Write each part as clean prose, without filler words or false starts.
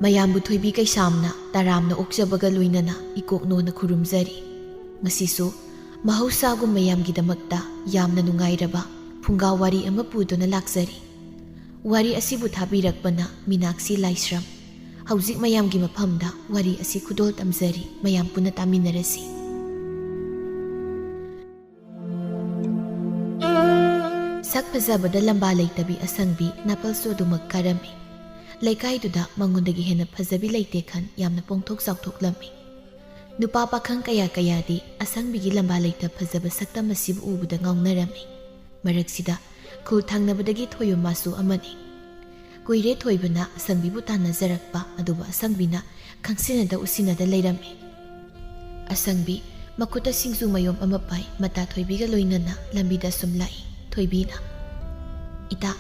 ꯃꯌꯥꯝꯕꯨ ꯊꯣꯏꯕꯤ ꯀꯩꯁꯥꯝꯅ ꯇꯔꯥꯝꯅ ꯑꯣꯛꯆꯕꯒ ꯂꯣꯏꯅꯅ ꯏꯀꯣꯛꯅꯣꯅ ꯈꯨꯔꯨꯝꯖꯔꯤ꯫ ꯉꯁꯤꯁꯨ ꯃꯍꯧꯁꯥꯒꯨꯝ ꯃꯌꯥꯝꯒꯤꯗꯃꯛꯇ ꯌꯥꯝꯅ ꯅꯨꯡꯉꯥꯏꯔꯕ ꯐꯨꯡꯒꯥ ꯋꯥꯔꯤ ꯑꯃ ꯄꯨꯗꯨꯅ ꯂꯥꯛꯆꯔꯤ꯫ ꯋꯥꯔꯤ ꯑꯁꯤꯕꯨ ꯊꯥꯕꯤꯔꯛꯄꯅ ꯃꯤꯅꯥꯛꯁꯤ ꯂꯥꯏꯁ꯭ꯔꯝ꯫ ꯍꯧꯖꯤꯛ ꯃꯌꯥꯝꯒꯤ ꯃꯐꯝꯗ ꯋꯥꯔꯤ ꯑꯁꯤ ꯈꯨꯗꯣꯜ ꯇꯝꯖꯔꯤ, ꯃꯌꯥꯝ ꯄꯨꯟꯅ ꯇꯥꯃꯤꯟꯅꯔꯁꯤ꯫ ꯁꯛ ꯐꯖꯕꯗ ꯂꯝꯕꯥ ꯂꯩꯇꯕꯤ ꯑꯁꯪꯕꯤ ꯅꯥꯄꯜꯁꯨ ꯑꯗꯨꯃꯛ ꯀꯥꯔꯝꯃꯤ꯫ ꯂꯩꯀꯥꯏꯗꯨꯗ ꯃꯉꯣꯟꯗꯒꯤ ꯍꯦꯟꯅ ꯐꯖꯕꯤ ꯂꯩꯇꯦ ꯈꯟ ꯌꯥꯝꯅ ꯄꯣꯡꯊꯣꯛ ꯆꯥꯎꯊꯣꯛꯂꯝꯃꯤ꯫ ꯅꯨꯄꯥ ꯄꯥꯈꯪ ꯀꯌꯥꯗꯤ ꯑꯁꯪꯕꯤꯒꯤ ꯂꯝꯕꯥ ꯂꯩꯇ ꯐꯖꯕ ꯁꯛꯇꯝ ꯑꯁꯤꯕꯨ ꯎꯕꯗ ꯉꯥꯎꯅꯔꯝꯃꯤ꯫ ꯃꯔꯛꯁꯤꯗ ꯈꯨꯜ ꯊꯪꯅꯕꯗꯒꯤ ꯊꯣꯏꯕ ꯃꯥꯁꯨ ꯑꯃꯅꯤ꯫ ꯀꯨꯏꯔꯦ ꯊꯣꯏꯕꯅ ꯑꯁꯪꯕꯤꯕꯨ ꯇꯥꯟꯅꯖꯔꯛꯄ, ꯑꯗꯨꯕꯨ ꯑꯁꯪꯕꯤꯅ ꯈꯪꯁꯤꯟꯅꯗ ꯎꯁꯤꯟꯅꯗ ꯂꯩꯔꯝꯃꯤ꯫ ꯑꯁꯪꯕꯤ ꯃꯈꯨꯠꯇ ꯁꯤꯡꯖꯨ ꯃꯌꯣꯝ ꯑꯃ ꯄꯥꯏ ꯃꯇꯥ ꯊꯣꯏꯕꯤꯒ ꯂꯣꯏꯅꯅ ꯂꯝꯕꯤꯗ ꯁꯨꯝ ꯂꯥꯛꯏ꯫ ꯊꯣꯏꯕꯤꯅ, "ꯏꯇꯥ,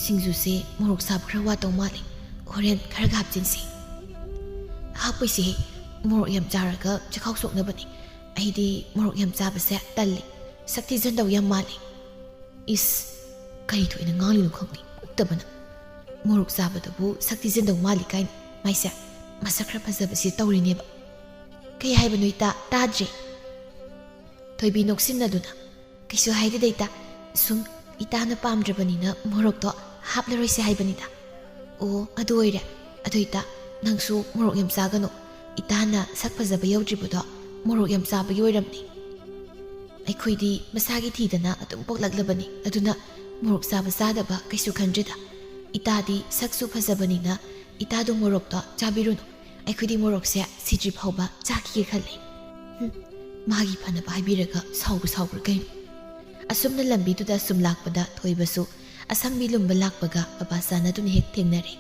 ꯁꯤꯡꯖꯨꯁꯦ ꯃꯣꯔꯣꯛ ꯁꯥꯕ ꯈꯔ ꯋꯥꯠꯇꯧ ꯃꯥꯜꯂꯤ, ꯍꯣꯔꯦꯟ ꯈꯔꯒ ꯍꯥꯞꯆꯤꯟꯁꯤ." "ꯍꯥꯞꯄꯣꯏꯁꯤ, ꯃꯣꯔꯣꯛ ꯌꯥꯝ ꯆꯥꯔꯒ ꯆꯈꯥꯎ ꯁꯣꯛꯅꯕꯅꯤ. ꯑꯩꯗꯤ ꯃꯣꯔꯣꯛ ꯌꯥꯝ ꯆꯥꯕꯁꯦ ꯇꯜꯂꯤ, ꯁꯛ ꯊꯤꯖꯟꯗꯧ ꯌꯥꯝ ꯃꯥꯜꯂꯤ." "ꯏꯁ, ꯀꯔꯤ ꯊꯣꯏꯅ ꯉꯥꯡꯂꯤꯅꯣ ꯈꯪꯗꯦ, ꯎꯛꯇꯕꯅ. ꯃꯣꯔꯣꯛ ꯆꯥꯕꯗꯕꯨ ꯁꯛ ꯊꯤꯖꯟꯗꯧ ꯃꯥꯜꯂꯤ ꯀꯥꯏꯅ, ꯃꯥꯏꯁꯦ ꯃꯁꯛ ꯈꯔ ꯐꯖꯕꯁꯤ ꯇꯧꯔꯤꯅꯦꯕ." "ꯀꯩ ꯍꯥꯏꯕꯅꯣ ꯏꯇꯥ, ꯇꯥꯗ꯭ꯔꯦ." ꯊꯣꯏꯕꯤ ꯅꯣꯛꯁꯤꯟꯅꯗꯨꯅ, "ꯀꯩꯁꯨ ꯍꯥꯏꯗꯦꯗ ꯏꯇꯥ, ꯁꯨꯝ ꯏꯇꯥꯅ ꯄꯥꯝꯗ꯭ꯔꯕꯅꯤꯅ ꯃꯣꯔꯣꯛꯇꯣ ꯍꯥꯞꯂꯔꯣꯏꯁꯦ ꯍꯥꯏꯕꯅꯤꯗ." "ꯑꯣ, ꯑꯗꯨ ꯑꯣꯏꯔꯦ. ꯑꯗꯨ ꯏꯇꯥ, ꯅꯪꯁꯨ ꯃꯣꯔꯣꯛ ꯌꯥꯝ ꯆꯥꯒꯅꯨ. ꯏꯇꯥꯅ ꯁꯛ ꯐꯖꯕ ꯌꯧꯗ꯭ꯔꯤꯕꯗꯣ ꯃꯣꯔꯣꯛ ꯌꯥꯝ ꯆꯥꯕꯒꯤ ꯑꯣꯏꯔꯝꯅꯤ. ꯑꯩꯈꯣꯏꯗꯤ ꯃꯁꯥꯒꯤ ꯊꯤꯗꯅ ꯑꯗꯨꯝ ꯄꯣꯛꯂꯛꯂꯕꯅꯤ, ꯑꯗꯨꯅ ꯃꯣꯔꯣꯛ ꯆꯥꯕ ꯆꯥꯗꯕ ꯀꯩꯁꯨ ꯈꯟꯗ꯭ꯔꯦꯗ. ꯏꯇꯥꯗꯤ ꯁꯛꯁꯨ ꯐꯖꯕꯅꯤꯅ ꯏꯇꯥꯗꯣ ꯃꯣꯔꯣꯛꯇꯣ ꯆꯥꯕꯤꯔꯨꯅꯨ. ꯑꯩꯈꯣꯏꯗꯤ ꯃꯣꯔꯣꯛꯁꯦ ꯁꯤꯗ꯭ꯔꯤ ꯐꯥꯎꯕ ꯆꯥꯈꯤꯒꯦ ꯈꯜꯂꯤ." ꯃꯥꯒꯤ ꯐꯅꯕ ꯍꯥꯏꯕꯤꯔꯒ ꯁꯥꯎꯕ꯭ꯔꯥ ꯀꯩꯅꯣ? ꯑꯁꯨꯝꯅ ꯂꯝꯕꯤꯗꯨꯗ ꯁꯨꯝ ꯂꯥꯛꯄꯗ ꯊꯣꯏꯕꯁꯨ ꯑꯁꯪꯕꯤ ꯂꯨꯝꯕ ꯂꯥꯛꯄꯒ ꯃꯄꯥ ꯆꯥꯅꯗꯨꯅ ꯍꯦꯛ ꯊꯦꯡꯅꯔꯦ꯫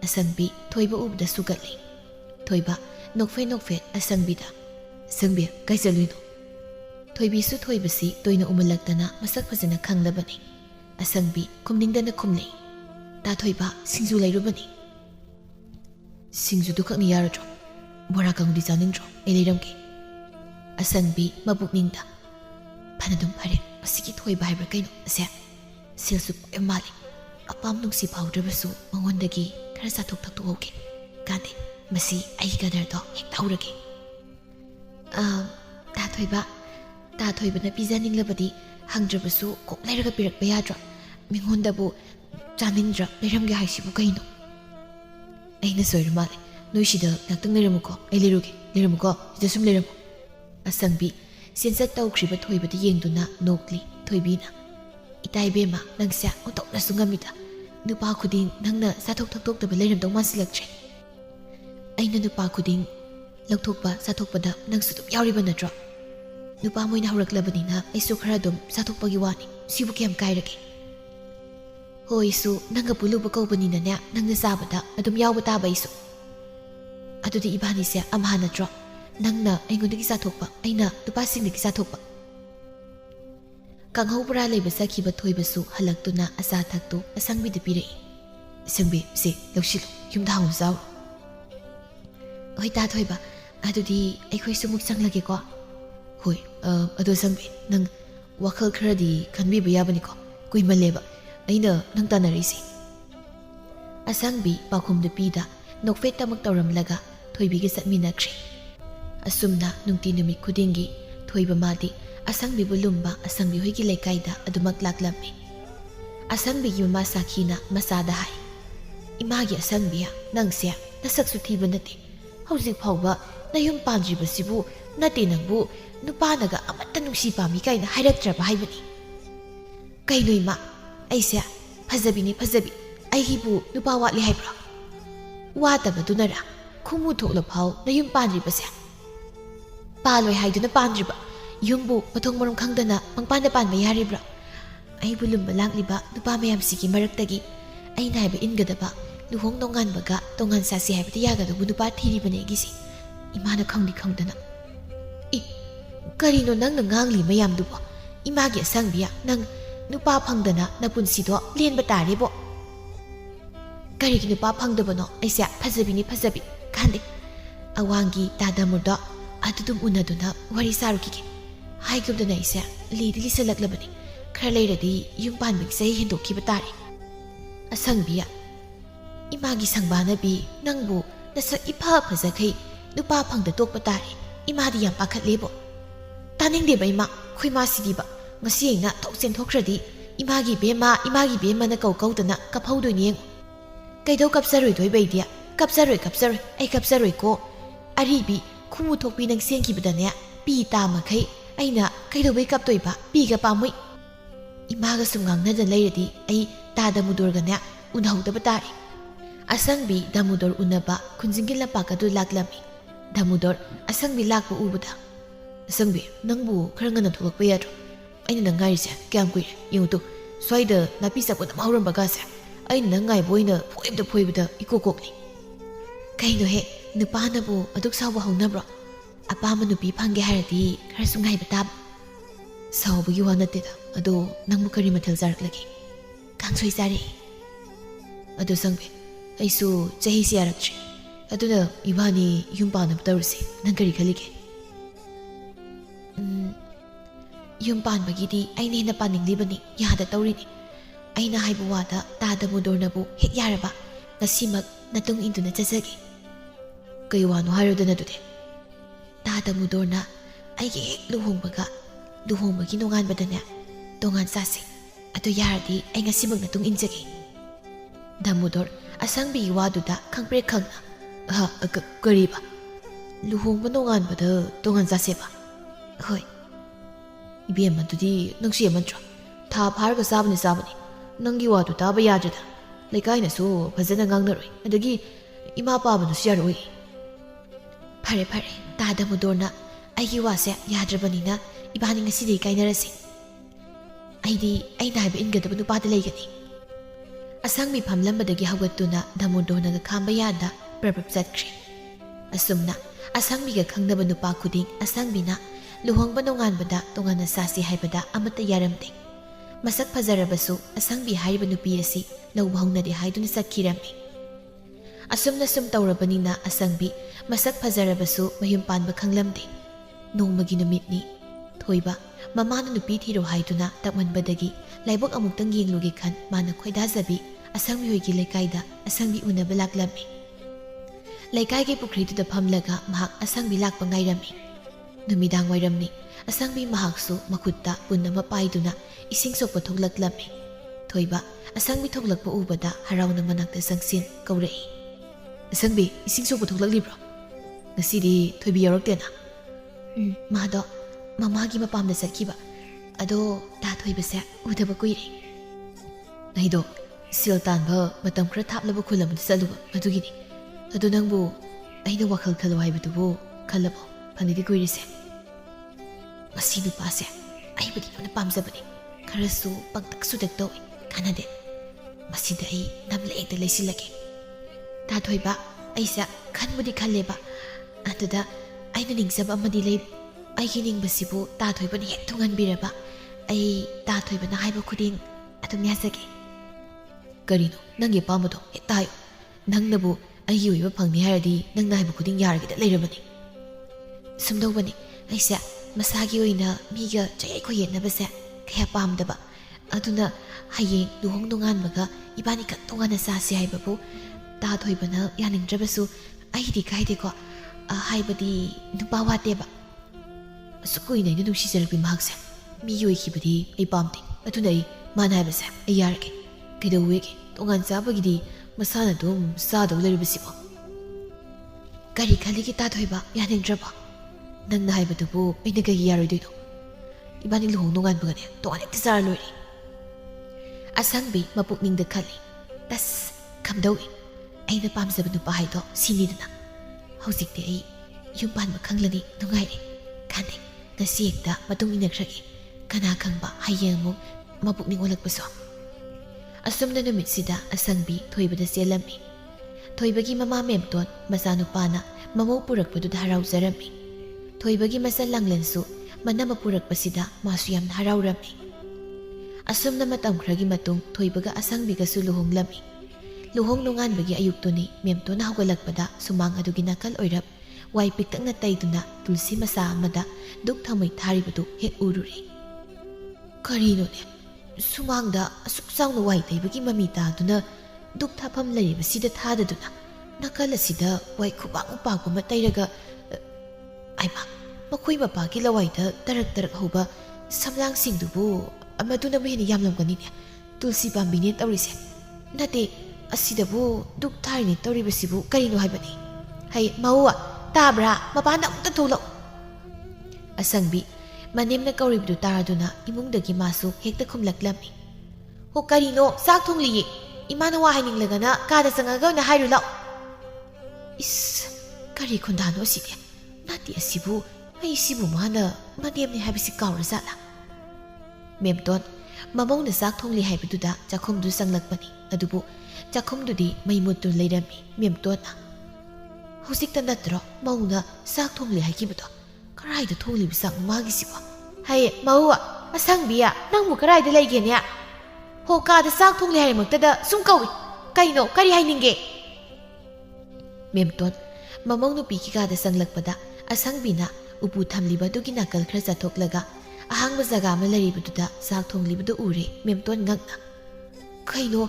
ꯑꯁꯪꯕꯤ ꯊꯣꯏꯕ ꯎꯕꯗ ꯁꯨꯒꯠꯂꯤ꯫ ꯊꯣꯏꯕ ꯅꯣꯛꯐꯦꯠ ꯑꯁꯪꯕꯤꯗ, "ꯑꯁꯪꯕꯤ, ꯀꯥꯏ ꯆꯠꯂꯨꯏꯅꯣ?" ꯊꯣꯏꯕꯤꯁꯨ ꯊꯣꯏꯕꯁꯤ ꯇꯣꯏꯅ ꯎꯃꯜꯂꯛꯇꯅ ꯃꯁꯛ ꯐꯖꯅ ꯈꯪꯂꯕꯅꯤ꯫ ꯑꯁꯪꯕꯤ ꯈꯨꯝꯅꯤꯡꯗꯅ ꯈꯨꯝꯂꯤ, "ꯇꯥ ꯊꯣꯏꯕ, ꯁꯤꯡꯖꯨ ꯂꯩꯔꯨꯕꯅꯤ." "ꯁꯤꯡꯖꯨꯗꯨ ꯈꯛꯅꯤ ꯌꯥꯔꯗ꯭ꯔꯣ? ꯕꯣꯔꯥ ꯀꯪꯗꯤ ꯆꯥꯅꯤꯡꯗ꯭ꯔꯣ? ꯑꯩ ꯂꯩꯔꯝꯒꯦ." ꯑꯁꯪꯕꯤ ꯃꯕꯨꯛꯅꯤꯡꯗ, "ꯐꯅꯗꯨꯝ ꯐꯔꯦ, ꯃꯁꯤꯒꯤ ꯊꯣꯏꯕ ꯍꯥꯏꯕ꯭ꯔꯥ ꯀꯩꯅꯣ ꯑꯁꯦ ꯁꯦꯜꯁꯨ ꯌꯥꯝ ꯃꯥꯜꯂꯤ. ꯑꯄꯥꯝ ꯅꯨꯡꯁꯤ ꯐꯥꯎꯗ꯭ꯔꯕꯁꯨ ꯃꯉꯣꯟꯗꯒꯤ ꯈꯔ ꯆꯥꯊꯣꯛ ꯊꯛꯇꯣꯛꯍꯧꯒꯦ. ꯀꯥꯟꯗꯦ, ꯃꯁꯤ ꯑꯩꯒꯤ ꯀꯗꯔꯗꯣ ꯍꯦꯛꯇ ꯍꯧꯔꯒꯦ." ꯇꯥ ꯊꯣꯏꯕꯅ ꯄꯤꯖꯅꯤꯡꯂꯕꯗꯤ ꯍꯪꯗ꯭ꯔꯕꯁꯨ ꯀꯣꯛ ꯂꯩꯔꯒ ꯄꯤꯔꯛꯄ ꯌꯥꯗ꯭ꯔꯣ? ꯃꯤꯉꯣꯟꯗꯕꯨ ꯆꯥꯅꯤꯡꯗ꯭ꯔ ꯂꯩꯔꯝꯒꯦ ꯍꯥꯏꯁꯤꯕꯨ ꯀꯩꯅꯣ? "ꯑꯩꯅ ꯁꯣꯏꯔ ꯃꯥꯜꯂꯦ. ꯅꯣꯏ ꯁꯤꯗ ꯉꯥꯛꯇꯪ ꯂꯩꯔꯝꯃꯨꯀꯣ, ꯑꯩ ꯂꯩꯔꯨꯒꯦ. ꯂꯩꯔꯝꯃꯨꯀꯣ, ꯁꯤꯗ ꯁꯨꯝ ꯂꯩꯔꯝꯃꯨ." ꯑꯁꯪꯕꯤ ꯆꯦꯟꯆꯠ ꯇꯧꯈ꯭ꯔꯤꯕ ꯊꯣꯏꯕꯗ ꯌꯦꯡꯗꯨꯅ ꯅꯣꯛꯂꯤ꯫ ꯊꯣꯏꯕꯤꯅ, "ꯏꯇꯥ ꯏꯕꯦꯝꯃ, ꯅꯪꯁꯦ ꯑꯣꯟꯊꯣꯛꯅꯁꯨ ꯉꯝꯃꯤꯗ. ꯅꯨꯄꯥ ꯈꯨꯗꯤꯡ ꯅꯪꯅ ꯆꯥꯊꯣꯛ ꯊꯛꯇꯣꯛꯇꯕ ꯂꯩꯔꯝꯗꯧ ꯃꯥꯟꯁꯤꯜꯂꯛꯇ꯭ꯔꯦ." "ꯑꯩꯅ ꯅꯨꯄꯥ ꯈꯨꯗꯤꯡ ꯂꯧꯊꯣꯛꯄ ꯆꯥꯊꯣꯛꯄꯗ ꯅꯪꯁꯨ ꯑꯗꯨꯝ ꯌꯥꯎꯔꯤꯕ ꯅꯠꯇ꯭ꯔꯣ? ꯅꯨꯄꯥ ꯃꯣꯏꯅ ꯍꯧꯔꯛꯂꯕꯅꯤꯅ ꯑꯩꯁꯨ ꯈꯔ ꯑꯗꯨꯝ ꯆꯥꯊꯣꯛꯄꯒꯤ ꯋꯥꯅꯤ. ꯁꯤꯕꯨ ꯀꯌꯥꯝ ꯀꯥꯏꯔꯒꯦ? ꯍꯣꯏꯁꯨ ꯅꯪꯒ ꯄꯨꯜꯂꯨꯕ ꯀꯧꯕꯅꯤꯅꯅꯦ, ꯅꯪꯅ ꯆꯥꯕꯗ ꯑꯗꯨꯝ ꯌꯥꯎꯕ ꯇꯥꯕ ꯑꯩꯁꯨ. ꯑꯗꯨꯗꯤ ꯏꯕꯥꯅꯤꯁꯦ ꯑꯝꯍꯥ ꯅꯠꯇ꯭ꯔꯣ? ꯅꯪꯅ ꯑꯩꯉꯣꯟꯗꯒꯤ ꯆꯥꯊꯣꯛꯄ, ꯑꯩꯅ ꯅꯨꯄꯥꯁꯤꯡꯗꯒꯤ ꯆꯥꯊꯣꯛꯄ." ꯀꯥꯡꯍꯧ ꯕꯣꯔꯥ ꯂꯩꯕ ꯆꯠꯈꯤꯕ ꯊꯣꯏꯕꯁꯨ ꯍꯜꯂꯛꯇꯨꯅ ꯑꯆꯥ ꯑꯊꯛꯇꯨ ꯑꯁꯪꯕꯤꯗ ꯄꯤꯔꯛꯏ꯫ "ꯑꯁꯪꯕꯤ, ꯁꯤ ꯂꯧꯁꯤꯜꯂꯨ, ꯌꯨꯝꯗ ꯍꯥꯎꯅ ꯆꯥꯎꯔꯣ." "ꯍꯣꯏ ꯇꯥ ꯊꯣꯏꯕ, ꯑꯗꯨꯗꯤ ꯑꯩꯈꯣꯏꯁꯨ ꯑꯃꯨꯛ ꯆꯪꯂꯒꯦꯀꯣ?" "ꯍꯣꯏ, ꯑꯗꯣ ꯑꯁꯪꯕꯤ, ꯅꯪ ꯋꯥꯈꯜ ꯈꯔꯗꯤ ꯈꯟꯕꯤꯕ ꯌꯥꯕꯅꯤꯀꯣ. ꯀꯨꯏꯃꯜꯂꯦꯕ ꯑꯩꯅ ꯅꯪ ꯇꯥꯟꯅꯔꯤꯁꯤ." ꯑꯁꯪꯕꯤ ꯄꯥꯎꯈꯨꯝ ꯅꯨꯄꯤꯗ ꯅꯣꯛꯐꯦꯠꯇꯃꯛ ꯇꯧꯔꯝꯂꯒ ꯊꯣꯏꯕꯤꯒ ꯆꯠꯃꯤꯟꯅꯈ꯭ꯔꯦ꯫ ꯑꯁꯨꯝꯅ ꯅꯨꯡꯇꯤ ꯅꯨꯃꯤꯠ ꯈꯨꯗꯤꯡꯒꯤ ꯊꯣꯏꯕ ꯃꯥꯗꯤ ꯑꯁꯪꯕꯤꯕꯨ ꯂꯨꯝꯕ ꯑꯁꯪꯕꯤ ꯍꯣꯏꯒꯤ ꯂꯩꯀꯥꯏꯗ ꯑꯗꯨꯃꯛ ꯂꯥꯛꯂꯝꯃꯤ꯫ ꯑꯁꯪꯕꯤꯒꯤ ꯃꯃꯥ ꯁꯥꯈꯤꯅ ꯃꯆꯥꯗ ꯍꯥꯏ, "ꯏꯃꯥꯒꯤ ꯑꯁꯪꯕꯤ, ꯅꯪꯁꯦ ꯅꯁꯛꯁꯨ ꯊꯤꯕ ꯅꯠꯇꯦ. ꯍꯧꯖꯤꯛ ꯐꯥꯎꯕ ꯅꯌꯨꯝ ꯄꯥꯟꯗ꯭ꯔꯤꯕꯁꯤꯕꯨ ꯅꯠꯇꯦ ꯅꯪꯕꯨ ꯅꯨꯄꯥꯅꯒ ꯑꯃꯠꯇ ꯅꯨꯡꯁꯤ ꯄꯥꯝꯃꯤ ꯀꯥꯏꯅ ꯍꯥꯏꯔꯛꯇ꯭ꯔꯕ ꯍꯥꯏꯕꯅꯤ." "ꯀꯩꯅꯣ ꯏꯃꯥ, ꯑꯩꯁꯦ ꯐꯖꯕꯤꯅꯤ ꯐꯖꯕꯤ, ꯑꯩꯒꯤꯕꯨ ꯅꯨꯄꯥ ꯋꯥꯠꯂꯤ ꯍꯥꯏꯕ꯭ꯔꯣ? ꯋꯥꯠꯇꯕꯗꯨꯅꯔꯥ ꯈꯨꯃꯨ ꯊꯣꯛꯂꯐꯥꯎ ꯅꯌꯨꯝ ꯄꯥꯟꯗ꯭ꯔꯤꯕꯁꯦ? ꯄꯥꯜꯂꯣꯏ ꯍꯥꯏꯗꯨꯅ ꯄꯥꯟꯗ꯭ꯔꯤꯕ ꯌꯨꯝꯕꯨ ꯃꯊꯣꯡ ꯃꯔꯝ ꯈꯪꯗꯅ ꯄꯪꯄꯥꯟꯗ ꯄꯥꯟꯕ ꯌꯥꯔꯤꯕ꯭ꯔꯥ? ꯑꯩꯕꯨ ꯂꯨꯝꯕ ꯂꯥꯛꯂꯤꯕ ꯅꯨꯄꯥ ꯃꯌꯥꯝꯁꯤꯒꯤ ꯃꯔꯛꯇꯒꯤ ꯑꯩꯅ ꯍꯥꯏꯕ ꯏꯟꯒꯗꯕ, ꯂꯨꯍꯣꯡ ꯅꯣꯡꯉꯥꯟꯕꯒ ꯇꯣꯉꯥꯟ ꯆꯥꯁꯤ ꯍꯥꯏꯕꯗꯤ ꯌꯥꯒꯗꯧꯕ ꯅꯨꯄꯥ ꯊꯤꯔꯤꯕꯅꯦ ꯑꯩꯒꯤꯁꯤ. ꯏꯃꯥꯅ ꯈꯪꯗꯤ ꯈꯪꯗꯅ." "ꯀꯔꯤꯅꯣ ꯅꯪꯅ ꯉꯥꯡꯂꯤ ꯃꯌꯥꯝꯗꯨꯕꯣ? ꯏꯃꯥꯒꯤ ꯑꯁꯪꯕꯤ, ꯅꯪ ꯅꯨꯄꯥ ꯐꯪꯗꯅ ꯅꯄꯨꯟꯁꯤꯗꯣ ꯂꯦꯟꯕ ꯇꯥꯔꯦꯕꯣ." "ꯀꯔꯤꯒꯤ ꯅꯨꯄꯥ ꯐꯪꯗꯕꯅꯣ? ꯑꯩꯁꯦ ꯐꯖꯕꯤꯅꯤ ꯐꯖꯕꯤ, ꯈꯟꯗꯦ. ꯑꯋꯥꯡꯒꯤ ꯇꯥꯗꯃꯨꯔꯗꯣ ꯑꯗꯨꯗꯨꯝ ꯎꯅꯗꯨꯅ ꯋꯥꯔꯤ ꯁꯥꯔꯨꯈꯤꯒꯦ. ꯍꯥꯏꯒꯨꯝꯗꯅ ꯑꯩꯁꯦ ꯂꯤꯗꯤ ꯂꯤꯁꯜꯂꯛꯂꯕꯅꯤ. ꯈꯔ ꯂꯩꯔꯗꯤ ꯌꯨꯝ ꯄꯥꯟꯕꯒꯤ ꯆꯍꯤ ꯍꯦꯟꯗꯣꯛꯈꯤꯕ ꯇꯥꯔꯦ." "ꯑꯁꯪꯕꯤ, ꯏꯃꯥꯒꯤ ꯁꯪꯕꯥꯅꯕꯤ, ꯅꯪꯕꯨ Nasak ipa fazakhay nupa phangda tokpa tare imadi yam pakhatlebo taningde ba ima khoi ma sidi ba ngasi aina thok chen thokhradi imagi bema na kau dana kaphaudo ni kaido kapsaroi doi baidia kapsaroi ai kapsaroi ko aribi khumu thokpi nang senki badane pi ta makhai aina kaido bai kap toiba pi ga pamui imaga sumgang na lairadi ai ta Damodar ne unhauda batari asangbi Damodar unaba khunjingi lapaka du laklami Damodar asangbi lakpa ubada asangbi nangbu khara ngana tholakpa yadro aina nang ngarise kyam kuire yutu swaida napi sapona mauram bagase aina nang ngai boina foibda ikokokni kaino he nupana bu aduk sawa haunabro apama nupi phange haradi khara sungai batab sawu gi wana teda ado nangbu kari mathal jaraklagi kangsoi sari ado sangbe aisu chahi siarakchi aduna ibani yumpana btaruse nang kari khalige yumpan bagidi aine na paninglibani yada tawrini aina haibu wada ta Damodar nabu hek yaraba ngasimak natung induna chajagi kai wano harodana dude ta Damodar na aige hek luhongbagi nongan badane tongan sasi ado yaradi ai ngasimak natung injagi Damodar asangbi waduda khangpre khangna kariba luhongba nongan bada tongan sase ba hoi ibem madudi nangsi amantra tha pharga sabani nangi wadu taba yajada lekai na so fazana ngangnaroi adagi ima pabanu siyaroi phare ta Damodar na aigi wase yadrabani na ibani ngasi dei kainarasi aidi naiba ingadaba nupata leigani asangmi phamlambadagi hawgattuna Damodar na khamba yada prabhap chatkri asumna asangmi ga khangnaba nupa khuding asangmina luhongba nonganbada tongana sasi haibada amata yaramde masak phajarabasu asangbi haiba nupi asi lawba haunade haiduna sakhirammi asumna sum tawrabanina asangbi masak phajarabasu mayum panba khanglamde nongmagi numitni thoiba mamana nupi thiro haiduna takmanbadagi laibok amuktang yenglugi khan mana khoidajabi asangbi hoigi lekaida asangbi unaba laklammi lekai pukhrituda phamlaga mahak asangbi lakpa ngairami numidang wairamni asangbi mahaksu makutta punna paiduna ising sokpa thoklaklami thoiba asangbi thoklakpa ubada harauna manakta sangsin kaurei asangbi ising sokpa thoklaklibro ngasidi thoibi yaroktena mado mamagi mapamda sakhiba ado ta thoibase udaba kuire naido siltanba matam khra thaplaba khulam saluba madugini ado nangbu aina wakhal khalo haibudubu khalabo fanidi kuirise masi nupase aibadi yona pamjabani kharasu pangtak sudak toy kanade masida ai namle ekta leisilage ta thoiba aisa khanbudi khalleba aduda aina ningsaba amadi lei aigi ningbasibu ta thoibani hek thungan biraba ai ta thoibana haiba khuding adum yasage karino nangi pamado etayo nangnabu aigi oiba phangni haradi nangna haiba khuding yaragida leirabani sumdobani aisa masagi oina miga jai ko yenabase kaya pamdaba aduna hayeng luhong nonganbaga ibani ka tongana sasi haibabu ta thoibana yaningdrabasu aidi kaide ko haibadi nupa wateba sukuina ina nusi jarbi mahakse mi yoi khibadi ai pamde aduna ai mana haibase ai yarage kaido wege tongan sabagidi masana dum sado leribasibo kari khaligi ta thoiba yaningdraba nangna haibadubu aina kagi yaroidoino ibani luhong nonganbagane tongan ekta jara loiri asangbi mapukningda khali tas khamdawi aina pamjaba nupa haido sinidana hojikte ai yumpanba khanglani nungaire khane ngasi ekta matung inakragi kana khangba hayengmu mapukning olakpaso asumna numitsida asangbi thoibada selami thoibagi mama memton masanupana mamau purakpaduda haraujarami thoibagi masal langlensu manama purakpasida masu yamna haraurami asumna matam khragi matung thoibaga asangbiga su luhonglami luhong nonganbagi ayuktuni memtona hawgalakpada sumang adugi nakal oirap wai piktakna taiduna tulsi masa amada duk thamai tharibadu hek ururi karino ne sumangda asuk sangna wai taibagi mami taduna duk thapam laribasida thadaduna ꯅꯥꯀꯜ ꯑꯁꯤꯗ ꯋꯥꯏ ꯈꯨꯕꯥꯛ ꯎꯄꯥꯛꯒꯨꯝꯕ ꯇꯩꯔꯒ ꯑꯩꯃ ꯃꯈꯣꯏ ꯃꯄꯥꯒꯤ ꯂꯋꯥꯏꯗ ꯇꯔꯛ ꯇꯔꯛ ꯍꯧꯕ ꯁꯝꯂꯥꯡꯁꯤꯡꯗꯨꯕꯨ ꯃꯗꯨꯅꯕꯨ ꯍꯦꯟꯅ ꯌꯥꯝꯂꯝꯒꯅꯤꯅꯦ ꯇꯨꯜꯁꯤ ꯄꯥꯝꯕꯤꯅꯦ ꯇꯧꯔꯤꯁꯦ ꯅꯠꯇꯦ ꯑꯁꯤꯗꯕꯨ ꯗꯨꯛ ꯊꯥꯔꯤꯅꯦ ꯇꯧꯔꯤꯕꯁꯤꯕꯨ ꯀꯔꯤꯅꯣ ꯍꯥꯏꯕꯅꯤ ꯍꯩ ꯃꯧ ꯇꯥꯕ꯭ꯔꯥ ꯃꯄꯥꯟꯗ ꯑꯃꯨꯛꯇ ꯊꯣꯛꯂꯛꯎ ꯑꯁꯪꯕꯤ ꯃꯅꯦꯝꯅ ꯀꯧꯔꯤꯕꯗꯨ ꯇꯥꯔꯗꯨꯅ ꯏꯃꯨꯡꯗꯒꯤ ꯃꯥꯁꯨ ꯍꯦꯛꯇ ꯈꯨꯝꯂꯛꯂꯝꯃꯤ ꯍꯣ ꯀꯔꯤꯅꯣ ꯆꯥꯛ ꯊꯣꯡꯂꯤꯌꯦ ꯏꯃꯥꯅ ꯋꯥ ꯍꯥꯏꯅꯤꯡꯂꯒꯅ ꯀꯥꯗ ꯆꯪꯉꯒ ꯑꯣꯏꯅ ꯍꯥꯏꯔꯨ ꯂꯥꯛꯎ ꯏꯁ ꯀꯔꯤ ꯈꯣꯟꯗꯥꯅꯣ ꯑꯁꯤꯗꯤ ꯅꯠꯇꯦ ꯑꯁꯤꯕꯨ ꯑꯩꯁꯤꯕꯨ ꯃꯥꯅ ꯃꯅꯦꯝꯅꯤ ꯍꯥꯏꯕꯁꯤ ꯀꯥꯎꯔꯖꯥꯠꯂꯥ ꯃꯦꯝꯇꯣꯟ ꯃꯃꯧꯅ ꯆꯥꯛ ꯊꯣꯡꯂꯤ ꯍꯥꯏꯕꯗꯨꯗ ꯆꯥꯛꯈꯨꯝꯗꯨ ꯆꯪꯂꯛꯄꯅꯤ ꯑꯗꯨꯕꯨ ꯆꯥꯛꯈꯨꯝꯗꯨꯗꯤ ꯃꯩ ꯃꯨꯠꯇꯨ ꯂꯩꯔꯝꯃꯤ ꯃꯦꯝꯇꯣꯟꯅ ꯍꯧꯖꯤꯛꯇ ꯅꯠꯇ꯭ꯔꯣ ꯃꯧꯅ ꯆꯥꯛ ꯊꯣꯡꯂꯤ ꯍꯥꯏꯈꯤꯕꯗꯣ ꯀꯔꯥꯏꯗ ꯊꯣꯡꯂꯤꯕ ꯆꯥꯛꯅꯣ ꯃꯥꯒꯤꯁꯤꯕꯣ ꯍꯩ ꯃꯧ ꯑꯁꯪꯕꯤꯌꯥ ꯅꯪꯕꯨ ꯀꯔꯥꯏꯗ ꯂꯩꯒꯦꯅꯦ ꯍꯣ ꯀꯥꯗ ꯆꯥꯛ ꯊꯣꯡꯂꯤ ꯍꯥꯏꯔꯃꯛꯇꯗ ꯁꯨꯝ ꯀꯧꯏ ꯀꯩꯅꯣ ꯀꯔꯤ ꯍꯥꯏꯅꯤꯡꯒꯦ ꯃꯦꯝꯇꯣꯟ ꯃꯃꯧ ꯅꯨꯄꯤꯒꯤ ꯀꯥꯗ ꯆꯪꯂꯛꯄꯗ ꯑꯁꯪꯕꯤꯅ ꯎꯄꯨ ꯊꯝꯂꯤꯕ ꯑꯗꯨꯒꯤ ꯅꯥꯀꯜ ꯈꯔ ꯆꯠꯊꯣꯛꯂꯒ ꯑꯍꯥꯡꯕ ꯖꯒꯥ ꯑꯃ ꯂꯩꯔꯤꯕꯗꯨꯗ ꯆꯥꯛ ꯊꯣꯡꯂꯤꯕꯗꯨ ꯎꯔꯦ ꯃꯦꯝꯇꯣꯟ ꯉꯛꯅ ꯀꯩꯅꯣ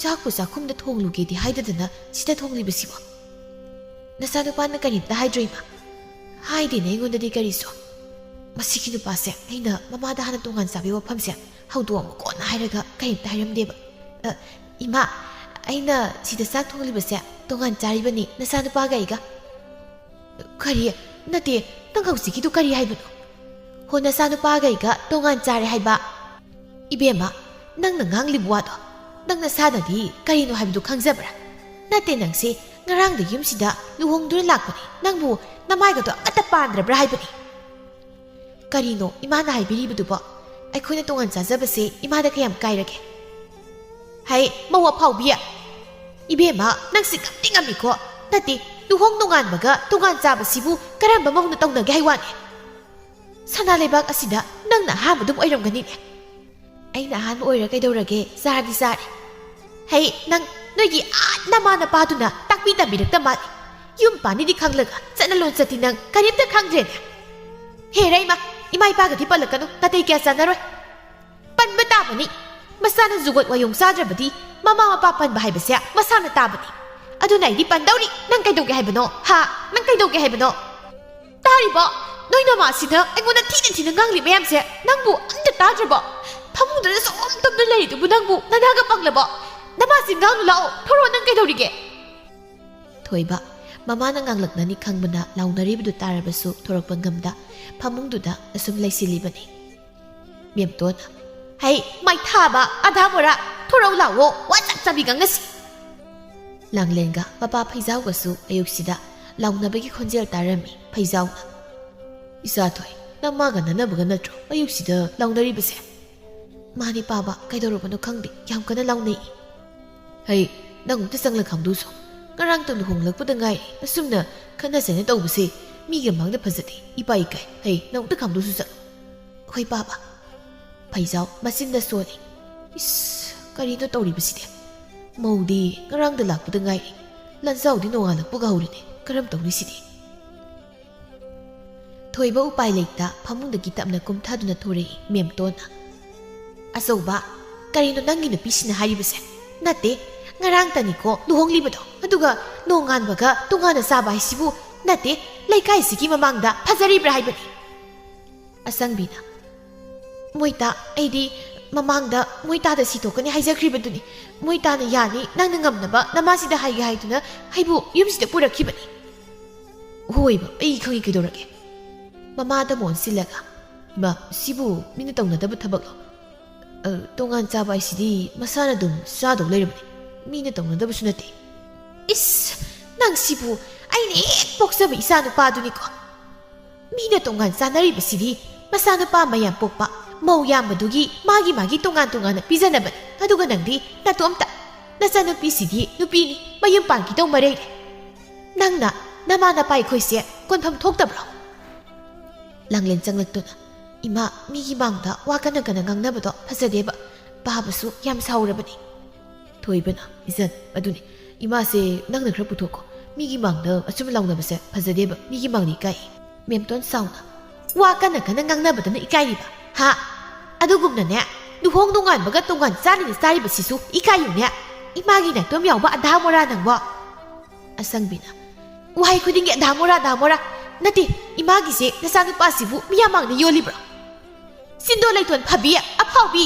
ꯆꯥꯛꯄꯨ ꯆꯥꯛꯈꯨꯝꯗ ꯊꯣꯡꯂꯨꯒꯦꯗꯤ ꯍꯥꯏꯗꯗꯅ ꯁꯤꯗ ꯊꯣꯡꯂꯤꯕꯁꯤꯕꯣ ꯅꯆꯥꯅꯨꯄꯥꯅ ꯀꯔꯤꯝꯇ ꯍꯥꯏꯗ꯭ꯔꯣꯏꯃ ꯍꯥꯏꯗꯦꯅꯦ ꯑꯩꯉꯣꯟꯗꯗꯤ ꯀꯔꯤꯁꯨ ꯃꯁꯤꯒꯤ ꯅꯨꯄꯥꯁꯦ ꯑꯩꯅ ꯃꯃꯥꯗ ꯍꯥꯟꯅ ꯇꯣꯉꯥꯟ ꯆꯥꯕꯒꯤ ꯋꯥꯐꯝꯁꯦ ꯍꯧꯗꯣꯛꯑꯝꯃꯨ ꯀꯣꯟꯅ ꯍꯥꯏꯔꯒ ꯀꯔꯤꯝꯇ ꯍꯥꯏꯔꯝꯗꯦꯕ ꯏꯃꯥ ꯑꯩꯅ ꯁꯤꯗ ꯆꯥꯛ ꯊꯣꯡꯂꯤꯕꯁꯦ ꯇꯣꯉꯥꯟ ꯆꯥꯔꯤꯕꯅꯤ ꯅꯆꯥꯅꯨꯄꯥꯒ ꯑꯩꯒ ꯀꯔꯤ ꯅꯠꯇꯦ ꯅꯪ ꯍꯧꯖꯤꯛꯀꯤꯗꯨ ꯀꯔꯤ ꯍꯥꯏꯕꯅꯣ ꯍꯣ ꯅꯆꯥꯅꯨꯄꯥꯒ ꯑꯩꯒ ꯇꯣꯉꯥꯟ ꯆꯥꯔꯦ ꯍꯥꯏꯕ 이베마, ꯅꯪꯅ ꯉꯥꯡꯂꯤꯕ ꯋꯥꯗꯣ ꯅꯪ ꯅꯁꯥꯅꯗꯤ ꯀꯔꯤꯅꯣ ꯍꯥꯏꯕꯗꯨ ꯈꯪꯖꯕ꯭ꯔꯥ? ꯅꯠꯇꯦ ꯅꯪꯁꯦ ꯉꯔꯥꯡꯗ ꯌꯨꯝꯁꯤꯗ ꯂꯨꯍꯣꯡꯗꯨꯅ ꯂꯥꯛꯄꯅꯤ. ꯅꯪꯕꯨ ꯅꯃꯥꯏꯒꯗꯣ ꯑꯃꯠꯇ ꯄꯥꯟꯗ꯭ꯔꯕ꯭ꯔꯥ ꯍꯥꯏꯕꯅꯤ. ꯀꯔꯤꯅꯣ ꯏꯃꯥꯅ ꯍꯥꯏꯕꯤꯔꯤꯕꯗꯨꯕꯣ? ꯑꯩꯈꯣꯏꯅ ꯇꯣꯉꯥꯟ ꯆꯥꯖꯕꯁꯦ ꯏꯃꯥꯗ ꯀꯌꯥꯝ ꯀꯥꯏꯔꯒꯦ? ꯍꯩ ꯃꯧ ꯑꯐꯥꯎꯕꯤ, 이베마 ꯅꯪꯁꯤ ꯉꯝꯗꯤ ꯉꯝꯃꯤꯀꯣ. ꯅꯠꯇꯦ ꯂꯨꯍꯣꯡ ꯅꯣꯡꯉꯥꯟꯕꯒ ꯇꯣꯉꯥꯟ ꯆꯥꯕꯁꯤꯕꯨ ꯀꯔꯝꯕ ꯃꯧꯅ ꯇꯧꯅꯒꯦ ꯍꯥꯏ ꯋꯥꯅꯤ. ꯁꯅꯥ ꯂꯩꯕꯥꯛ ꯑꯁꯤꯗ ꯅꯪꯅ ꯑꯍꯥꯟꯕꯗꯨꯝ ꯑꯣꯏꯔꯝꯒꯅꯤꯅꯦ. ꯑꯩꯅ ꯑꯍꯥꯟꯕ ꯑꯣꯏꯔ ꯀꯩꯗꯧꯔꯒꯦ? ꯆꯥꯔꯗꯤ ꯆꯥꯔꯦ. ꯍꯩ ꯅꯪ ꯅꯣꯏꯒꯤ ꯅꯃꯥ ꯅꯄꯥꯗꯨꯅ ꯇꯥꯛꯄꯤ ꯇꯝꯕꯤꯔꯛꯇ ꯃꯥꯜꯂꯤ. ꯌꯨꯝ ꯄꯥꯟꯅꯤꯗꯤ ꯈꯪꯂꯒ ꯆꯠꯅ ꯂꯣꯟꯆꯠꯇꯤ ꯅꯪ ꯀꯔꯤꯝꯇ ꯈꯪꯗ꯭ꯔꯦꯅꯦ. ꯍꯦ ꯔꯩꯃ, ꯏꯃꯥ ꯏꯄꯥꯒꯗꯤ ꯄꯜꯂꯛꯀꯅꯨ. ꯅꯥꯇꯩ ꯀꯌꯥ ꯆꯥꯟꯅꯔꯣꯏ. ꯄꯟꯕ ꯇꯥꯕꯅꯤ. ꯃꯁꯥꯅ ꯖꯨꯒꯣꯠ ꯋꯥꯌꯣꯡ ꯆꯥꯗ꯭ꯔꯕꯗꯤ ꯃꯃꯥ ꯃꯄꯥ ꯄꯟꯕ ꯍꯥꯏꯕꯁꯦ ꯃꯁꯥꯅ ꯇꯥꯕꯅꯤ. ꯑꯗꯨꯅ ꯑꯩꯗꯤ ꯄꯟꯗꯧꯔꯤ. ꯅꯪ ꯀꯩꯗꯧꯒꯦ ꯍꯥꯏꯕꯅꯣ? ꯍꯥ? ꯅꯪ ꯀꯩꯗꯧꯒꯦ ꯍꯥꯏꯕꯅꯣ? ꯇꯥꯔꯤꯕꯣ? ꯅꯣꯏ ꯅꯃꯥꯁꯤꯅ ꯑꯩꯉꯣꯟꯗ ꯊꯤꯅ ꯉꯥꯡꯂꯤ ꯃꯌꯥꯝꯁꯦ ꯅꯪꯕꯨ ꯑꯝꯇ ꯇꯥꯗ꯭ꯔꯕꯣ? ꯐꯃꯨꯡꯗꯨꯗ ꯁꯣꯝ ꯇꯨꯝꯗꯨꯅ ꯂꯩꯔꯤꯗꯨꯕꯨ ꯅꯪꯕꯨ ꯅꯅꯥꯒ ꯄꯪꯂꯕꯣ? ꯅꯃꯥꯁꯤ ꯉꯥꯡꯂꯨ ꯂꯥꯛꯑꯣ. ꯊꯣꯔꯛꯑꯣ, ꯅꯪ ꯀꯩꯗꯧꯔꯤꯒꯦ? ꯊꯣꯏꯕ ꯃꯃꯥꯅ ꯉꯥꯡꯂꯛꯅꯅꯤ ꯈꯪꯕꯅ ꯂꯥꯎꯅꯔꯤꯕꯗꯨ ꯇꯥꯔꯕꯁꯨ ꯊꯣꯔꯛꯄ ꯉꯝꯗ ꯐꯃꯨꯡꯗꯨꯗ ꯑꯁꯨꯝ ꯂꯩꯁꯤꯜꯂꯤꯕꯅꯤ. ꯃꯦꯝꯇꯣꯟꯅ ꯍꯩ ꯃꯩꯊꯥꯕ ꯑꯙꯥ ꯃꯣꯔꯥ ꯊꯣꯔꯛꯎ ꯂꯥꯛꯑꯣ. ꯋꯥꯆꯞ ꯆꯥꯕꯤꯒ ꯉꯁꯤ. ꯂꯥꯡꯂꯦꯟꯒ ꯃꯄꯥ ꯐꯩꯖꯥꯎꯒꯁꯨ ꯑꯌꯨꯛꯁꯤꯗ ꯂꯥꯎꯅꯕꯒꯤ ꯈꯣꯟꯖꯦꯜ ꯇꯥꯔꯝꯃꯤ. ꯐꯩꯖꯥꯎꯅ ꯏꯆꯥꯊꯣꯏ ꯅꯃꯥꯒ ꯅꯅꯕꯒ ꯅꯠꯇ꯭ꯔꯣ ꯑꯌꯨꯛꯁꯤꯗ ꯂꯥꯎꯅꯔꯤꯕꯁꯦ? ꯃꯥꯅꯤ ꯄꯥꯕ, ꯀꯩꯗꯧꯔꯕꯅꯣ ꯈꯪꯗꯦ, ꯌꯥꯝ ꯀꯟꯅ ꯂꯥꯎꯅꯩ. ꯍꯩ ꯅꯪ ꯑꯝꯇ ꯆꯪꯂ ꯈꯪꯗꯨꯁꯨ. ꯉꯔꯥꯡꯇ ꯂꯨꯍꯣꯡꯂꯛꯄꯗ ꯉꯥꯏꯔꯤ. ꯑꯁꯨꯝꯅ ꯈꯟꯅ ꯆꯩꯅ ꯇꯧꯕꯁꯦ ꯃꯤꯒ ꯃꯥꯡꯗ ꯐꯖꯗꯦ. ꯏꯄꯥ ꯏꯀꯥꯏ. ꯍꯩ ꯅꯪ ꯑꯝꯇ ꯈꯪꯗꯨꯁꯨ ꯆꯠꯂꯨ. ꯍꯣꯏ ꯄꯥꯕ. ꯐꯩꯖꯥꯎ ꯃꯆꯤꯟꯗ ꯁꯣꯜꯂꯤ. ꯏꯁ ꯀꯔꯤꯅꯣ ꯇꯧꯔꯤꯕꯁꯤꯗꯤ? ꯃꯧꯗꯤ ꯉꯔꯥꯡꯗ ꯂꯥꯛꯄꯗ ꯉꯥꯏꯔꯤ. ꯂꯟꯖꯥꯎꯗꯤ ꯅꯣꯡꯉꯥꯜꯂꯛꯄꯒ ꯍꯧꯔꯤꯅꯦ. ꯀꯔꯝ ꯇꯧꯅꯤ ꯁꯤꯗꯤ? ꯊꯣꯏꯕ ꯎꯄꯥꯏ ꯂꯩꯇ ꯐꯃꯨꯡꯗꯒꯤ ꯇꯞꯅ ꯀꯨꯝꯊꯗꯨꯅ ꯊꯣꯔꯛꯏ ꯃꯦꯝꯇꯣꯟꯅ. ꯑꯆꯧꯕ, ꯀꯔꯤꯅꯣ ꯅꯪꯒꯤ ꯅꯨꯄꯤꯁꯤꯅ ꯍꯥꯏꯔꯤꯕꯁꯦ? ꯅꯠꯇꯦ ꯉꯔꯥꯡꯇꯅꯤꯀꯣ ꯂꯨꯍꯣꯡꯂꯤꯕꯗꯣ, ꯑꯗꯨꯒ ꯅꯣꯡꯉꯥꯟꯕꯒ ꯇꯣꯉꯥꯟꯅ ꯆꯥꯕ ꯍꯥꯏꯁꯤꯕꯨ ꯅꯠꯇꯦ ꯂꯩꯀꯥꯏꯁꯤꯒꯤ ꯃꯃꯥꯡꯗ ꯐꯖꯔꯤꯕ꯭ꯔꯥ ꯍꯥꯏꯕꯅꯤ. ꯑꯁꯪꯕꯤꯅ ꯃꯣꯏꯇꯥ, ꯑꯩꯗꯤ ꯃꯃꯥꯡꯗ ꯃꯣꯏꯇꯥꯗ ꯁꯤꯊꯣꯛꯀꯅꯤ ꯍꯥꯏꯖꯈ꯭ꯔꯤꯕꯗꯨꯅꯤ. ꯃꯣꯏꯇꯥꯅ ꯌꯥꯅꯤ ꯅꯪꯅ ꯉꯝꯅꯕ ꯅꯃꯥꯁꯤꯗ ꯍꯥꯏꯒꯦ ꯍꯥꯏꯗꯨꯅ ꯑꯩꯕꯨ ꯌꯨꯝꯁꯤꯗ ꯄꯨꯔꯛꯈꯤꯕꯅꯤ. ꯍꯣꯏꯕ ꯑꯩ ꯈꯪꯉꯤ, ꯀꯩꯗꯧꯔꯒꯦ? ꯃꯃꯥꯗ ꯃꯣꯟꯁꯤꯜꯂꯒ ꯏꯃꯥ ꯁꯤꯕꯨ ꯃꯤꯅ ꯇꯧꯅꯗꯕ ꯊꯕꯛꯂꯣ? ꯇꯣꯉꯥꯟ ꯆꯥꯕ ꯍꯥꯏꯁꯤꯗꯤ ꯃꯁꯥꯅ ꯑꯗꯨꯝ ꯆꯥꯗꯧ ꯂꯩꯔꯕꯅꯤ. ꯃꯤꯅ ꯇꯧꯅꯗꯕꯁꯨ ꯅꯠꯇꯦ. ꯏꯁ ꯅꯪ ꯁꯤꯕꯨ ꯑꯩꯅ ꯍꯦꯛ ꯄꯣꯛꯆꯕ ꯏꯆꯥ ꯅꯨꯄꯥꯗꯨꯅꯤꯀꯣ. ꯃꯤꯅ ꯇꯣꯉꯥꯟ ꯆꯥꯅꯔꯤꯕꯁꯤꯗꯤ ꯃꯆꯥꯅꯨꯄꯥ ꯃꯌꯥꯝ ꯄꯣꯛꯄ ꯃꯧ ꯌꯥꯝꯕꯗꯨꯒꯤ ꯃꯥꯒꯤ ꯇꯣꯉꯥꯟꯅ ꯄꯤꯖꯅꯕꯅꯤ. ꯑꯗꯨꯒ ꯅꯪꯗꯤ ꯅꯇꯣꯝꯇ. ꯅꯆꯥꯅꯨꯄꯤꯁꯤꯗꯤ ꯅꯨꯄꯤꯅꯤ, ꯃꯌꯨꯝ ꯄꯥꯟꯈꯤꯗꯧ ꯃꯔꯩꯔꯦ. ꯅꯪꯅ ꯅꯃꯥ ꯅꯄꯥ ꯑꯩꯈꯣꯏꯁꯦ ꯀꯣꯟꯐꯝ ꯊꯣꯛꯇꯕ꯭ꯔꯣ? ꯂꯥꯡꯂꯦꯟ ꯆꯪꯂꯛꯇꯨꯅ ꯏꯃꯥ, ꯃꯤꯒꯤ ꯃꯥꯡꯗ ꯋꯥ ꯀꯟꯅ ꯉꯥꯡꯅꯕꯗꯣ ꯐꯖꯗꯦꯕ. ꯄꯥꯕꯁꯨ ꯌꯥꯝ ꯁꯥꯎꯔꯕꯅꯤ. ꯊꯣꯏꯕꯅ ꯏꯖꯟ ꯑꯗꯨꯅꯤ ꯏꯃꯥꯁꯦ ꯅꯪꯅ ꯈꯔ ꯄꯨꯊꯣꯛꯀꯣ. ꯃꯤꯒꯤ ꯃꯥꯡꯗ ꯑꯆꯨꯝ ꯂꯥꯎꯅꯕꯁꯦ ꯐꯖꯗꯦꯕ. ꯃꯤꯒꯤ ꯃꯥꯡꯗ ꯏꯀꯥꯏ. ꯃꯦꯝꯇꯣꯟ ꯁꯥꯎꯅ ꯋꯥ ꯀꯟꯅ ꯉꯥꯡꯅꯕꯗꯅ ꯏꯀꯥꯏꯔꯤꯕ? ꯍꯥ? ꯑꯗꯨꯒꯨꯝꯅꯅꯦ ꯂꯨꯍꯣꯡ ꯅꯣꯡꯉꯥꯟꯕꯒ ꯇꯣꯉꯥꯟ ꯆꯥꯔꯤꯕꯁꯤꯁꯨ ꯏꯀꯥꯏꯌꯨꯅꯦ. ꯏꯃꯥꯒꯤ ꯅꯥꯏꯇꯣꯝ ꯌꯥꯎꯕ ꯑꯙꯥ ꯃꯣꯔꯥ ꯅꯪꯕꯣ. ꯑꯁꯪꯕꯤꯅ ꯋꯥꯍꯩ ꯈꯨꯗꯤꯡꯒꯤ ꯗꯥꯃꯣꯔꯥ ꯅꯠꯇꯦ ꯏꯃꯥꯒꯤꯁꯦ ꯅꯆꯥꯅꯨꯄꯥꯁꯤꯕꯨ ꯃꯤꯌꯥꯝꯃꯥꯡꯗ ꯌꯣꯜꯂꯤꯕ꯭ꯔꯣ ꯁꯤꯟꯗꯣ ꯂꯩꯇꯣꯟ ꯐꯕꯤ ꯑꯐꯥꯎꯕꯤ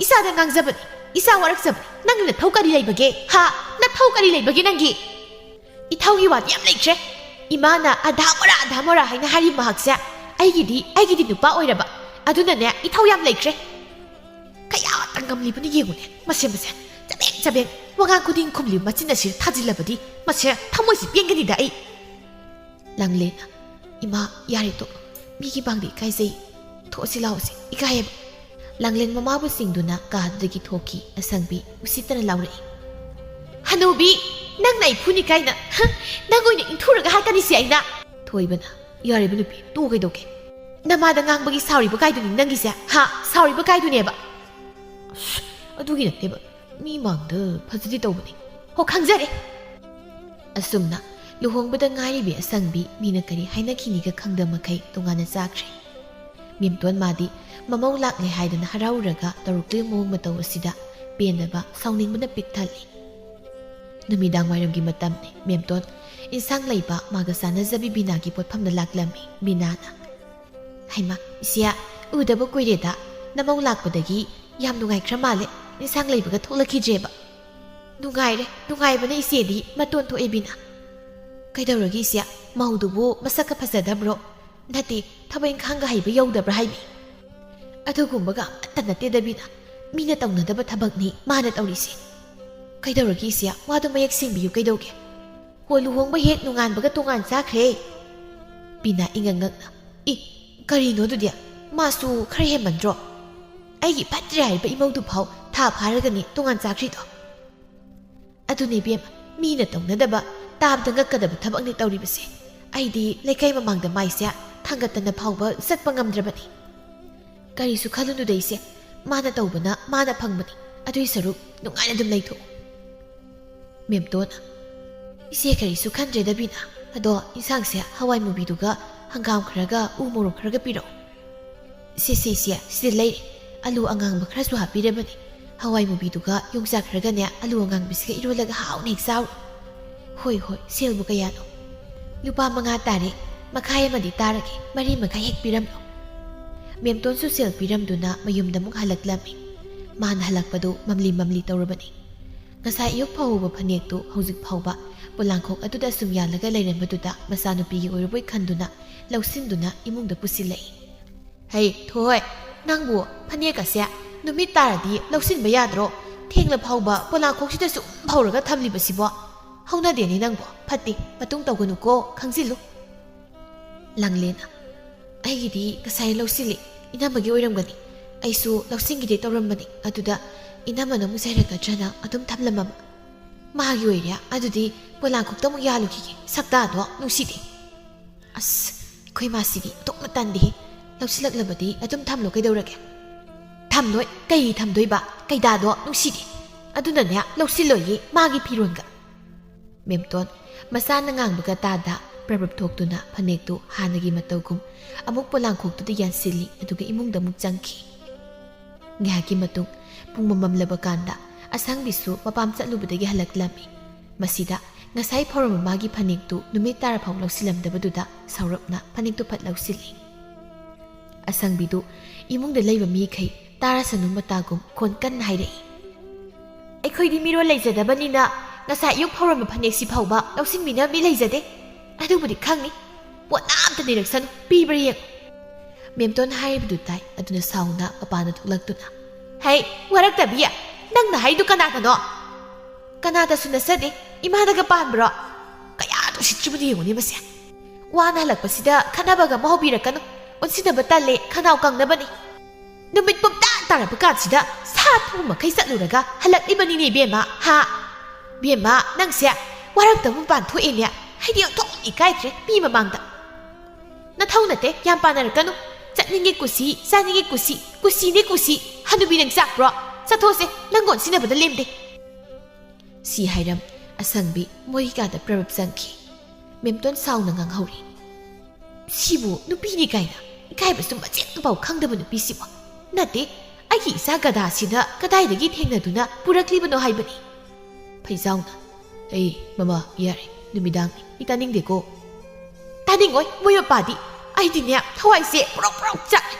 ꯏꯁꯥꯗ ꯉꯥꯡꯖꯕꯅꯤ ꯏꯁꯥ ꯋꯥꯔꯛꯆꯕꯅꯤ ꯅꯪꯒꯤ ꯅꯊꯧ ꯀꯔꯤ ꯂꯩꯕꯒꯦ ꯍꯥ ꯅꯊꯧ ꯀꯔꯤ ꯂꯩꯕꯒꯦ ꯅꯪꯒꯤ ꯏꯊꯧꯒꯤ ꯋꯥꯗꯤ ꯌꯥꯝ ꯂꯩꯈ꯭ꯔꯦ ꯏꯃꯥꯅ ꯑꯙꯥꯃꯣꯔꯥ ꯍꯥꯏꯅ ꯍꯥꯏꯔꯤꯕ ꯃꯍꯥꯛꯁꯦ ꯑꯩꯒꯤꯗꯤ ꯅꯨꯄꯥ ꯑꯣꯏꯔꯕ ꯑꯗꯨꯅꯅꯦ ꯏꯊꯧ ꯌꯥꯝ ꯂꯩꯈ꯭ꯔꯦ ꯀꯌꯥꯇ ꯉꯝꯂꯤꯕꯅ ꯌꯦꯡꯉꯨꯅꯦ ꯃꯁꯦ ꯆꯕꯦꯡ ꯋꯥꯉꯥꯡ ꯈꯨꯗꯤꯡ ꯈꯨꯝꯂꯤꯕ ꯃꯆꯤꯟ ꯑꯁꯤ ꯊꯥꯖꯤꯜꯂꯕꯗꯤ ꯃꯁꯦ ꯊꯃꯣꯏꯁꯤ ꯄꯦꯟꯒꯅꯤꯗ ꯑꯩ ꯂꯪꯂꯦꯅ ꯏꯃꯥ ꯌꯥꯔꯦ ꯇꯣꯛꯂꯣ ꯃꯤꯒꯤ ꯃꯥꯡꯗ ꯏꯀꯥꯏꯖꯩ ꯊꯣꯛꯑꯁꯤ ꯂꯥꯎꯑꯁꯤ ꯏꯀꯥꯏꯌꯦꯕ ꯂꯪꯂꯦꯟ ꯃꯃꯥꯕꯨ ꯁꯤꯡꯗꯨꯅ ꯀꯥꯗꯨꯗꯒꯤ ꯊꯣꯛꯈꯤ ꯑꯁꯪꯕꯤ ꯎꯁꯤꯠꯇꯅ ꯂꯥꯎꯔꯛꯏ ꯍꯅꯨꯕꯤ ꯅꯪꯅ ꯑꯩ ꯐꯨꯅꯤ ꯀꯥꯏꯅ ꯅꯪ ꯑꯣꯏꯅ ꯏꯟꯊꯨꯔꯒ ꯍꯥꯠꯀꯅꯤꯁꯦ ꯑꯩꯅ ꯊꯣꯏꯕꯅ ꯌꯥꯔꯤꯕ ꯅꯨꯄꯤ ꯇꯣꯛ ꯀꯩꯗꯧꯒꯦ ꯅꯃꯥꯗ ꯉꯥꯡꯕꯒꯤ ꯁꯥꯎꯔꯤꯕ ꯀꯥꯏꯗꯨꯅꯤ ꯅꯪꯒꯤꯁꯦ ꯍꯥ ꯁꯥꯎꯔꯤꯕ ꯀꯥꯏꯗꯨꯅꯦꯕ ꯑꯗꯨꯒꯤ ꯅꯠꯇꯦꯕ ꯃꯤ ꯃꯥꯡꯗ ꯐꯖꯗꯤ ꯇꯧꯕꯅꯤ ꯍꯣ ꯈꯪꯖꯔꯦ ꯑꯁꯨꯝꯅ ꯂꯨꯍꯣꯡꯕꯗ ꯉꯥꯏꯔꯤꯕꯤ ꯑꯁꯪꯕꯤ ꯃꯤꯅ ꯀꯔꯤ ꯍꯥꯏꯅꯈꯤꯅꯤꯒ ꯈꯪꯗ ꯃꯈꯩ ꯇꯣꯉꯥꯟꯅ ꯆꯥꯈ꯭ꯔꯦ ꯃꯦꯝꯇꯣꯟ ꯃꯥꯗꯤ ꯃꯃꯧ ꯂꯥꯛꯂꯦ ꯍꯥꯏꯗꯅ ꯍꯔꯥꯎꯔꯒ ꯇꯧꯔꯛꯂꯤꯕ ꯃꯑꯣꯡ ꯃꯇꯧ ꯑꯁꯤꯗ ꯄꯦꯟꯗꯕ ꯁꯥꯎꯅꯤꯡꯕꯅ ꯄꯤꯛ ꯊꯜꯂꯤ ꯅꯨꯃꯤꯗꯥꯡ ꯋꯥꯏꯔꯝꯒꯤ ꯃꯇꯝꯅꯤ ꯃꯦꯝꯇꯣꯟ ꯏꯟꯁꯥꯡ ꯂꯩꯕ ꯃꯥꯒ ꯆꯥꯟꯅꯖꯕꯤ ꯕꯤꯅꯥꯒꯤ ꯄꯣꯠꯐꯝꯗ ꯂꯥꯛꯂꯝꯃꯤ ꯕꯤꯅꯥꯅ ꯍꯩꯃꯥ ꯏꯆꯦ ꯎꯗꯕ ꯀꯨꯏꯔꯦꯗ ꯅꯃꯧ ꯂꯥꯛꯄꯗꯒꯤ ꯌꯥꯝ ꯅꯨꯡꯉꯥꯏꯈ꯭ꯔ ꯃꯥꯜꯂꯦ ꯏꯟꯁꯥꯡ ꯂꯩꯕꯒ ꯊꯣꯛꯂꯛꯈꯤꯗ꯭ꯔꯦꯕ ꯅꯨꯡꯉꯥꯏꯕꯅ ꯏꯆꯦꯗꯤ ꯃꯇꯣꯟ ꯊꯣꯛꯑꯦ ꯕꯤꯅꯥ ꯀꯩꯗꯧꯔꯒꯦ ꯏꯆꯦ ꯃꯧꯗꯨꯕꯨ ꯃꯁꯛꯀ ꯐꯖꯗꯕ꯭ꯔോ ꯅꯠꯇꯦ ꯊꯕꯛ ꯏꯪꯈꯥꯡꯒ ꯍꯩꯕ ꯌꯧꯗꯕ꯭ꯔꯥ ꯍꯥꯏꯕꯤ ꯑꯗꯨꯒꯨꯝꯕꯒ ꯑꯃꯠꯇ ꯅꯠꯇꯦꯗ ꯕꯤꯅꯥ ꯃꯤꯅ ꯇꯧꯅꯗꯕ ꯊꯕꯛꯅꯤ ꯃꯥꯅ ꯇꯧꯔꯤꯁꯦ ꯀꯩꯗꯧꯔꯒꯦ ꯏꯆꯦ ꯋꯥꯗꯣ ꯃꯌꯦꯛ ꯁꯦꯡꯕꯤꯌꯨ ꯀꯩꯗꯧꯒꯦ ꯍꯣ ꯂꯨꯍꯣꯡꯕ ꯍꯦꯛ ꯅꯣꯡꯉꯥꯟꯕꯒ ꯇꯣꯉꯥꯟ ꯆꯥꯈ꯭ꯔꯦ ꯕꯤꯅꯥ ꯏꯉꯛꯉꯛꯅ ꯀꯔꯤꯅꯣ ꯑꯗꯨꯗꯤ ꯃꯥꯁꯨꯈꯔ ꯍꯦꯟꯃꯟꯗ꯭ꯔꯣ ꯑꯩꯒꯤ ꯐꯠꯇ꯭ꯔꯦ ꯍꯥꯏꯔꯤꯕ ꯏꯃꯧꯗꯨ ꯐꯥꯎ ꯊꯥ ꯐꯥꯔꯒꯅꯤ ꯇꯣꯉꯥꯟ ꯆꯥꯈ꯭ꯔꯤꯗꯣ ꯑꯗꯨꯅꯦ ꯕꯦꯝꯃ ꯃꯤꯅ ꯇꯧꯅꯗꯕ ꯇꯥꯕꯗ ꯉꯛꯀꯗꯕ ꯊꯕꯛꯅꯤ ꯇꯧꯔꯤꯕꯁꯦ ꯑꯩꯗꯤ ꯂꯩꯀꯥꯏ ꯃꯃꯥꯡꯗ ꯃꯥꯏꯁꯦ ꯊꯥꯡꯒꯠꯇꯅ ꯐꯥꯎꯕ ꯆꯠꯄ ꯉꯝꯗ꯭ꯔꯕꯅꯤ ꯀꯔꯤꯁꯨ ꯈꯜꯂꯨꯅꯨꯗ ꯏꯆꯦ ꯃꯥꯅ ꯇꯧꯕꯅ ꯃꯥꯅ ꯐꯪꯕꯅꯤ ꯑꯗꯨꯏ ꯁꯔꯨꯛ ꯅꯨꯡꯉꯥꯏꯅ ꯑꯗꯨꯝ ꯂꯩꯊꯣꯛꯎ ꯃꯦꯝꯇꯣꯟꯅ ꯏꯆꯦ ꯀꯔꯤꯁꯨ ꯈꯟꯗ꯭ꯔꯦꯗ ꯕꯤꯅꯥ ꯑꯗꯣ ꯏꯟꯁꯥꯡꯁꯦ ꯍꯋꯥꯏ ꯃꯨꯕꯤꯗꯨꯒ ꯍꯪꯒꯥꯝ ꯈꯔꯒ ꯎ ꯃꯣꯔꯣꯛ ꯈꯔꯒ ꯄꯤꯔꯛꯎ ꯏꯆꯦ ꯁꯤꯗ ꯂꯩꯔꯦ ꯑꯂꯨ ꯑꯉꯥꯡꯕ ꯈꯔꯁꯨ ꯍꯥꯞꯄꯤꯔꯕꯅꯤ ꯍꯋꯥꯏ ꯃꯨꯕꯤꯗꯨꯒ ꯌꯣꯡꯆꯥꯛ ꯈꯔꯒꯅꯦ ꯑꯂꯨ ꯑꯉꯥꯡꯕꯁꯤꯒ ꯏꯔꯣꯜꯂꯒ ꯍꯥꯎꯅ ꯍꯦꯛ ꯆꯥꯎꯔꯣ ꯍꯣꯏ ꯁꯦꯜꯕꯨ ꯀꯌꯥꯅꯣ ꯂꯨꯄꯥ 5 ꯇꯥꯔꯦ ꯃꯈꯥꯏ ꯑꯃꯗꯤ ꯇꯥꯔꯒꯦ 4 ꯃꯈꯥꯏ ꯍꯦꯛ ꯄꯤꯔꯝꯂꯣ ꯃꯦꯝꯇꯣꯟꯁꯨ ꯁꯦꯜ ꯄꯤꯔꯝꯗꯨꯅ ꯃꯌꯨꯝꯗ ꯑꯃꯨꯛ ꯍꯜꯂꯛꯂꯝꯃꯤ ꯃꯥꯅ ꯍꯜꯂꯛꯄꯗꯨ ꯃꯝꯂꯤ ꯇꯧꯔꯕꯅꯤ ꯉꯁꯥꯏ ꯑꯌꯨꯛ ꯐꯥꯎꯕ ꯐꯅꯦꯛꯇꯨ ꯍꯧꯖꯤꯛ ꯐꯥꯎꯕ ꯄꯣꯂꯥꯡꯈꯣꯛ ꯑꯗꯨꯗ ꯁꯨꯝ ꯌꯥꯜꯂꯒ ꯂꯩꯔꯝꯕꯗꯨꯗ ꯃꯆꯥꯅꯨꯄꯤꯒꯤ ꯑꯣꯏꯔꯕꯣꯏ ꯈꯟꯗꯨꯅ ꯂꯧꯁꯤꯟꯗꯨꯅ ꯏꯃꯨꯡꯗ ꯄꯨꯁꯤꯜꯂꯛꯏ ꯍꯩ ꯊꯣꯏ ꯅꯪꯕꯨ ꯐꯅꯦꯛ ꯑꯁꯦ ꯅꯨꯃꯤꯠ ꯇꯥꯔꯗꯤ ꯂꯧꯁꯤꯟꯕ ꯌꯥꯗ꯭ꯔꯣ ꯊꯦꯡꯂ ꯐꯥꯎꯕ ꯄꯣꯂꯥꯡꯈꯣꯛꯁꯤꯗ ꯁꯨꯝ ꯐꯧꯔꯒ ꯊꯝꯂꯤꯕꯁꯤꯕꯣ ꯍꯧꯅꯗꯦꯅꯤ ꯅꯪꯕꯨ ꯐꯠꯇꯦ ꯃꯇꯨꯡ ꯇꯧꯒꯅꯨꯀꯣ ꯈꯪꯖꯤꯜꯂꯨ ꯂꯪꯂꯦꯅ ꯑꯩꯒꯤꯗꯤ ꯉꯁꯥꯏ ꯂꯧꯁꯤꯜꯂꯤ ꯏꯅꯝꯃꯒꯤ ꯑꯣꯏꯔꯝꯒꯅꯤ ꯑꯩꯁꯨ ꯂꯧꯁꯤꯟꯈꯤꯗꯦ ꯇꯧꯔꯝꯕꯅꯤ ꯑꯗꯨꯗ ꯏꯅꯝꯃꯅ ꯑꯃꯨꯛ ꯆꯩꯔꯛꯀꯗ꯭ꯔꯅ ꯑꯗꯨꯝ ꯊꯝꯂꯝꯃꯕ ꯃꯥꯒꯤ ꯑꯣꯏꯔꯦ ꯑꯗꯨꯗꯤ ꯄꯣꯂꯥꯡꯈꯣꯛꯇ ꯑꯃꯨꯛ ꯌꯥꯜꯂꯨꯈꯤꯒꯦ ꯁꯛꯇꯥꯗꯣ ꯅꯨꯡꯁꯤꯗꯦ ꯑꯁ ꯑꯩꯈꯣꯏ ꯃꯥꯁꯤꯗꯤ ꯑꯇꯣꯞꯅ ꯇꯥꯟꯗꯦ ꯂꯧꯁꯤꯜꯂꯛꯂꯕꯗꯤ ꯑꯗꯨꯝ ꯊꯝꯂꯣ ꯀꯩꯗꯧꯔꯒꯦ ꯊꯝꯂꯣꯏ ꯀꯩ ꯊꯝꯗꯣꯏꯕ ꯀꯩꯗꯥꯗꯣ ꯅꯨꯡꯁꯤꯗꯦ ꯑꯗꯨꯅꯅꯦ ꯂꯧꯁꯤꯜꯂꯣꯏꯌꯦ ꯃꯥꯒꯤ ꯐꯤꯔꯣꯟꯒ ꯃꯦꯝꯇꯣꯟ ꯃꯆꯥꯅ ꯉꯥꯡꯕꯒ ꯇꯥꯗ ꯄ꯭ꯔꯕꯞ ꯊꯣꯛꯇꯨꯅ ꯐꯅꯦꯛꯇꯨ ꯍꯥꯟꯅꯒꯤ ꯃꯇꯧꯒꯨꯝ ꯑꯃꯨꯛ ꯄꯣꯂꯥꯡꯈꯣꯛꯇꯨꯗ ꯌꯥꯟꯁꯤꯜꯂꯤ ꯑꯗꯨꯒ ꯏꯃꯨꯡꯗ ꯑꯃꯨꯛ ꯆꯪꯈꯤ ꯉꯥꯏꯍꯥꯛꯀꯤ ꯃꯇꯨꯡ ꯄꯨꯡ ꯃꯝꯂꯕ ꯀꯥꯟꯗ ꯑꯁꯪꯕꯤꯁꯨ ꯃꯄꯥꯝ ꯆꯠꯂꯨꯕꯗꯒꯤ ꯍꯜꯂꯛꯂꯝꯃꯤ ꯃꯁꯤꯗ ꯉꯁꯥꯏ ꯐꯧꯔꯝꯕ ꯃꯥꯒꯤ ꯐꯅꯦꯛꯇꯨ ꯅꯨꯃꯤꯠ ꯇꯥꯔꯐꯥꯎ ꯂꯧꯁꯤꯜꯂꯝꯗꯕꯗꯨꯗ ꯁꯥꯎꯔꯞꯅ ꯐꯅꯦꯛꯇꯨ ꯐꯠ ꯂꯧꯁꯤꯜꯂꯤ ꯑꯁꯪꯕꯤꯗꯨ ꯏꯃꯨꯡꯗ ꯂꯩꯕ ꯃꯤꯈꯩ ꯇꯥꯔꯁꯅꯨ ꯃꯇꯥꯒꯨꯝ ꯈꯣꯟ ꯀꯟꯅ ꯍꯥꯏꯔꯛꯏ ꯑꯩꯈꯣꯏꯗꯤ ꯃꯤꯔꯣꯜ ꯂꯩꯖꯗꯕꯅꯤꯅ ꯉꯁꯥꯏ ꯑꯌꯨꯛ ꯐꯧꯔꯝꯕ ꯐꯅꯦꯛꯁꯤ ꯐꯥꯎꯕ ꯂꯧꯁꯤꯟꯕꯤꯅꯕ ꯃꯤ ꯂꯩꯖꯗꯦ ꯑꯗꯨꯕꯨꯗꯤ ꯈꯪꯅꯤ ꯄꯣꯠ ꯑꯝꯇ ꯅꯤꯔꯛꯁꯅꯨ ꯄꯤꯕ꯭ꯔꯥ ꯌꯦꯡꯉꯨ ꯃꯦꯝꯇꯣꯟ ꯍꯥꯏꯔꯤꯕꯗꯨ ꯇꯥꯏ ꯑꯗꯨꯅ ꯁꯥꯎꯅ ꯃꯄꯥꯟꯗ ꯊꯣꯛꯂꯛꯇꯨꯅ ꯍꯩ ꯋꯥꯔꯛꯇꯕꯤ ꯅꯪꯅ ꯍꯥꯏꯗꯨ ꯀꯅꯥꯒꯅꯣ ꯀꯅꯥꯗꯁꯨ ꯅꯠꯆꯗꯦ ꯏꯃꯥꯗꯒ ꯄꯥꯟꯕ꯭ꯔꯣ ꯀꯌꯥꯗ ꯎꯁꯤꯠꯇ꯭ꯔꯤꯕꯅꯣ ꯌꯦꯡꯉꯨꯅꯦ ꯃꯁꯦ ꯋꯥꯅ ꯍꯜꯂꯛꯄꯁꯤꯗ ꯈꯠꯅꯕꯒ ꯑꯃ ꯍꯧꯕꯤꯔꯛꯀꯅꯨ ꯑꯣꯟꯁꯤꯟꯅꯕ ꯇꯜꯂꯦ ꯈꯅꯥꯎ ꯀꯪꯅꯕꯅꯤ ꯅꯨꯃꯤꯠ ꯄꯨꯝꯇꯥ ꯇꯥꯔꯛꯄ ꯀꯥꯟꯁꯤꯗ ꯁꯥ ꯊꯣꯡ ꯃꯈꯩ ꯆꯠꯂꯨꯔꯒ ꯍꯜꯂꯛꯂꯤꯕꯅꯤꯅꯦ ꯕꯦꯝꯃ ꯍꯥ ꯕꯦꯝꯃ ꯅꯪꯁꯦ ꯋꯥꯔꯛꯇꯕ ꯃꯄꯥꯟ ꯊꯣꯛꯑꯦꯅꯦ ꯍꯥꯏꯗꯤ ꯑꯣꯟꯊꯣꯛ ꯏꯀꯥꯏꯗ꯭ꯔꯦ ꯃꯤ ꯃꯃꯥꯡꯗ ꯅꯊꯧ ꯅꯠꯇꯦ ꯌꯥꯝ ꯄꯥꯅꯔꯛꯀꯅꯨ ꯆꯠꯅꯤꯡꯉꯦ ꯀꯨꯁꯤ ꯆꯥꯅꯤꯡꯉꯦ ꯀꯨꯁꯤ ꯀꯨꯁꯤꯅꯦ ꯀꯨꯁꯤ ꯍꯅꯨꯕꯤ ꯅꯪ ꯆꯥꯛꯄ꯭ꯔꯣ ꯆꯠꯊꯣꯛꯁꯦ ꯅꯪ ꯑꯣꯟꯁꯤꯟꯅꯕꯗ ꯂꯦꯝꯗꯦ ꯁꯤ ꯍꯥꯏꯔꯝ ꯑꯁꯪꯕꯤ ꯃꯣꯏꯒꯤ ꯀꯥꯗ ꯄ꯭ꯔꯕꯞ ꯆꯪꯈꯤ ꯃꯦꯝꯇꯣꯟ ꯁꯥꯎꯅ ꯉꯥꯡꯍꯧꯔꯤ ꯁꯤꯕꯨ ꯅꯨꯄꯤꯅꯤ ꯀꯥꯏꯅ ꯏꯀꯥꯏꯕꯁꯨ ꯃꯆꯦꯠꯇꯐꯥꯎ ꯈꯪꯗꯕ ꯅꯨꯄꯤꯁꯤꯕꯨ ꯅꯠꯇꯦ ꯑꯩꯒꯤ ꯏꯆꯥ ꯒꯗꯥꯁꯤꯗ ꯀꯗꯥꯏꯗꯒꯤ ꯊꯦꯡꯅꯗꯨꯅ ꯄꯨꯔꯛꯂꯤꯕꯅꯣ ꯍꯥꯏꯕꯅꯤ ꯐꯩꯖꯥꯎꯅ ꯃꯃꯥ ꯌꯥꯔꯦ ꯅꯨꯃꯤꯗꯥꯡꯅꯤ ꯇꯥꯅꯤꯡꯗꯦꯀꯣ ꯇꯥꯅꯤꯡꯉꯣꯏ ꯃꯣꯏ ꯃꯄꯥꯗꯤ ꯑꯩꯗꯤꯅꯦ ꯊꯋꯥꯏꯁꯦ ꯄ꯭ꯔꯣꯛ ꯄ꯭ꯔꯣꯛ ꯆꯥꯛꯑꯦ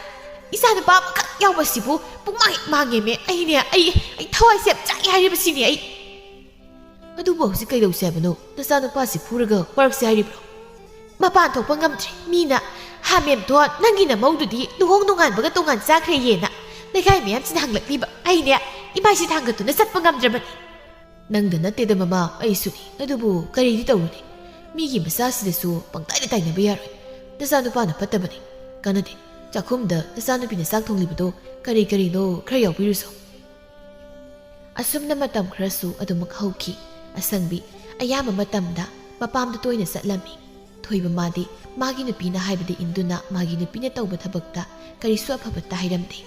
ꯏꯆꯥ ꯅꯨꯄꯥ ꯑꯃꯈꯛ ꯌꯥꯎꯕꯁꯤꯕꯨ ꯄꯨꯡꯃꯥꯡ ꯍꯦꯛ ꯃꯥꯡꯉꯦꯃꯦ ꯑꯩ ꯊꯋꯥꯏꯁꯦ ꯌꯥꯝ ꯆꯥꯛꯑꯦ ꯍꯥꯏꯔꯤꯕꯁꯤꯅꯦ ꯑꯩ ꯑꯗꯨꯕꯨ ꯍꯧꯖꯤꯛ ꯀꯩꯗꯧꯁꯦ ꯍꯥꯏꯕꯅꯣ ꯅꯆꯥ ꯅꯨꯄꯥꯁꯤ ꯐꯨꯔꯒ ꯋꯥꯔꯛꯁꯦ ꯍꯥꯏꯔꯤꯕ꯭ꯔꯣ ꯃꯄꯥꯟ ꯊꯣꯛꯄ ꯉꯝꯗ꯭ꯔꯦ ꯃꯤꯅ ꯃꯦꯝꯊꯣꯟ ꯅꯪꯒꯤ ꯅꯃꯧꯗꯨꯗꯤ ꯂꯨꯍꯣꯡ ꯅꯣꯡꯉꯥꯟꯕꯒ ꯇꯣꯉꯥꯟ ꯆꯥꯈ꯭ꯔꯦꯌꯦꯅ ꯂꯩꯀꯥꯏ ꯃꯌꯥꯝꯁꯤꯅ ꯍꯪꯂꯛꯂꯤꯕ ꯑꯩꯅꯦ ꯏꯃꯥꯏꯁꯤ ꯊꯥꯡꯒꯠꯇꯨꯅ ꯆꯠꯄ ꯉꯝꯗ꯭ꯔꯕꯅꯤ ꯅꯪꯗ ꯅꯠꯇꯦꯗ ꯃꯃꯥ ꯑꯩꯁꯨꯅꯤ ꯑꯗꯨꯕꯨ ꯀꯔꯤꯗꯤ ꯇꯧꯔꯨꯅꯤ ꯃꯤꯒꯤ ꯃꯆꯥꯁꯤꯗꯁꯨ ꯄꯪꯇꯥꯏꯗ ꯇꯥꯏꯅꯕ ꯌꯥꯔꯣꯏ ꯅꯆꯥ ꯅꯨꯄꯥꯅ ꯐꯠꯇꯕꯅꯤ ꯀꯥꯟꯅꯗꯦ ꯆꯥꯛꯈꯨꯝꯗ ꯅꯆꯥꯅꯨꯄꯤꯅ ꯆꯥꯛ ꯊꯣꯡꯂꯤꯕꯗꯣ ꯀꯔꯤꯅꯣ ꯈꯔ ꯌꯥꯎꯕꯤꯔꯨꯁꯣ ꯑꯁꯨꯝꯅ ꯃꯇꯝ ꯈꯔꯁꯨ ꯑꯗꯨꯃꯛ ꯍꯧꯈꯤ ꯑꯁꯪꯕꯤ ꯑꯌꯥꯝꯕ ꯃꯇꯝꯗ ꯃꯄꯥꯝꯗ ꯇꯣꯏꯅ ꯆꯠꯂꯝꯃꯤ ꯊꯣꯏꯕ ꯃꯥꯗꯤ ꯃꯥꯒꯤ ꯅꯨꯄꯤꯅ ꯍꯥꯏꯕꯗ ꯏꯟꯗꯨꯅ ꯃꯥꯒꯤ ꯅꯨꯄꯤꯅ ꯇꯧꯕ ꯊꯕꯛꯇ ꯀꯔꯤꯁꯨ ꯑꯐꯕꯇ ꯍꯥꯏꯔꯝꯗꯦ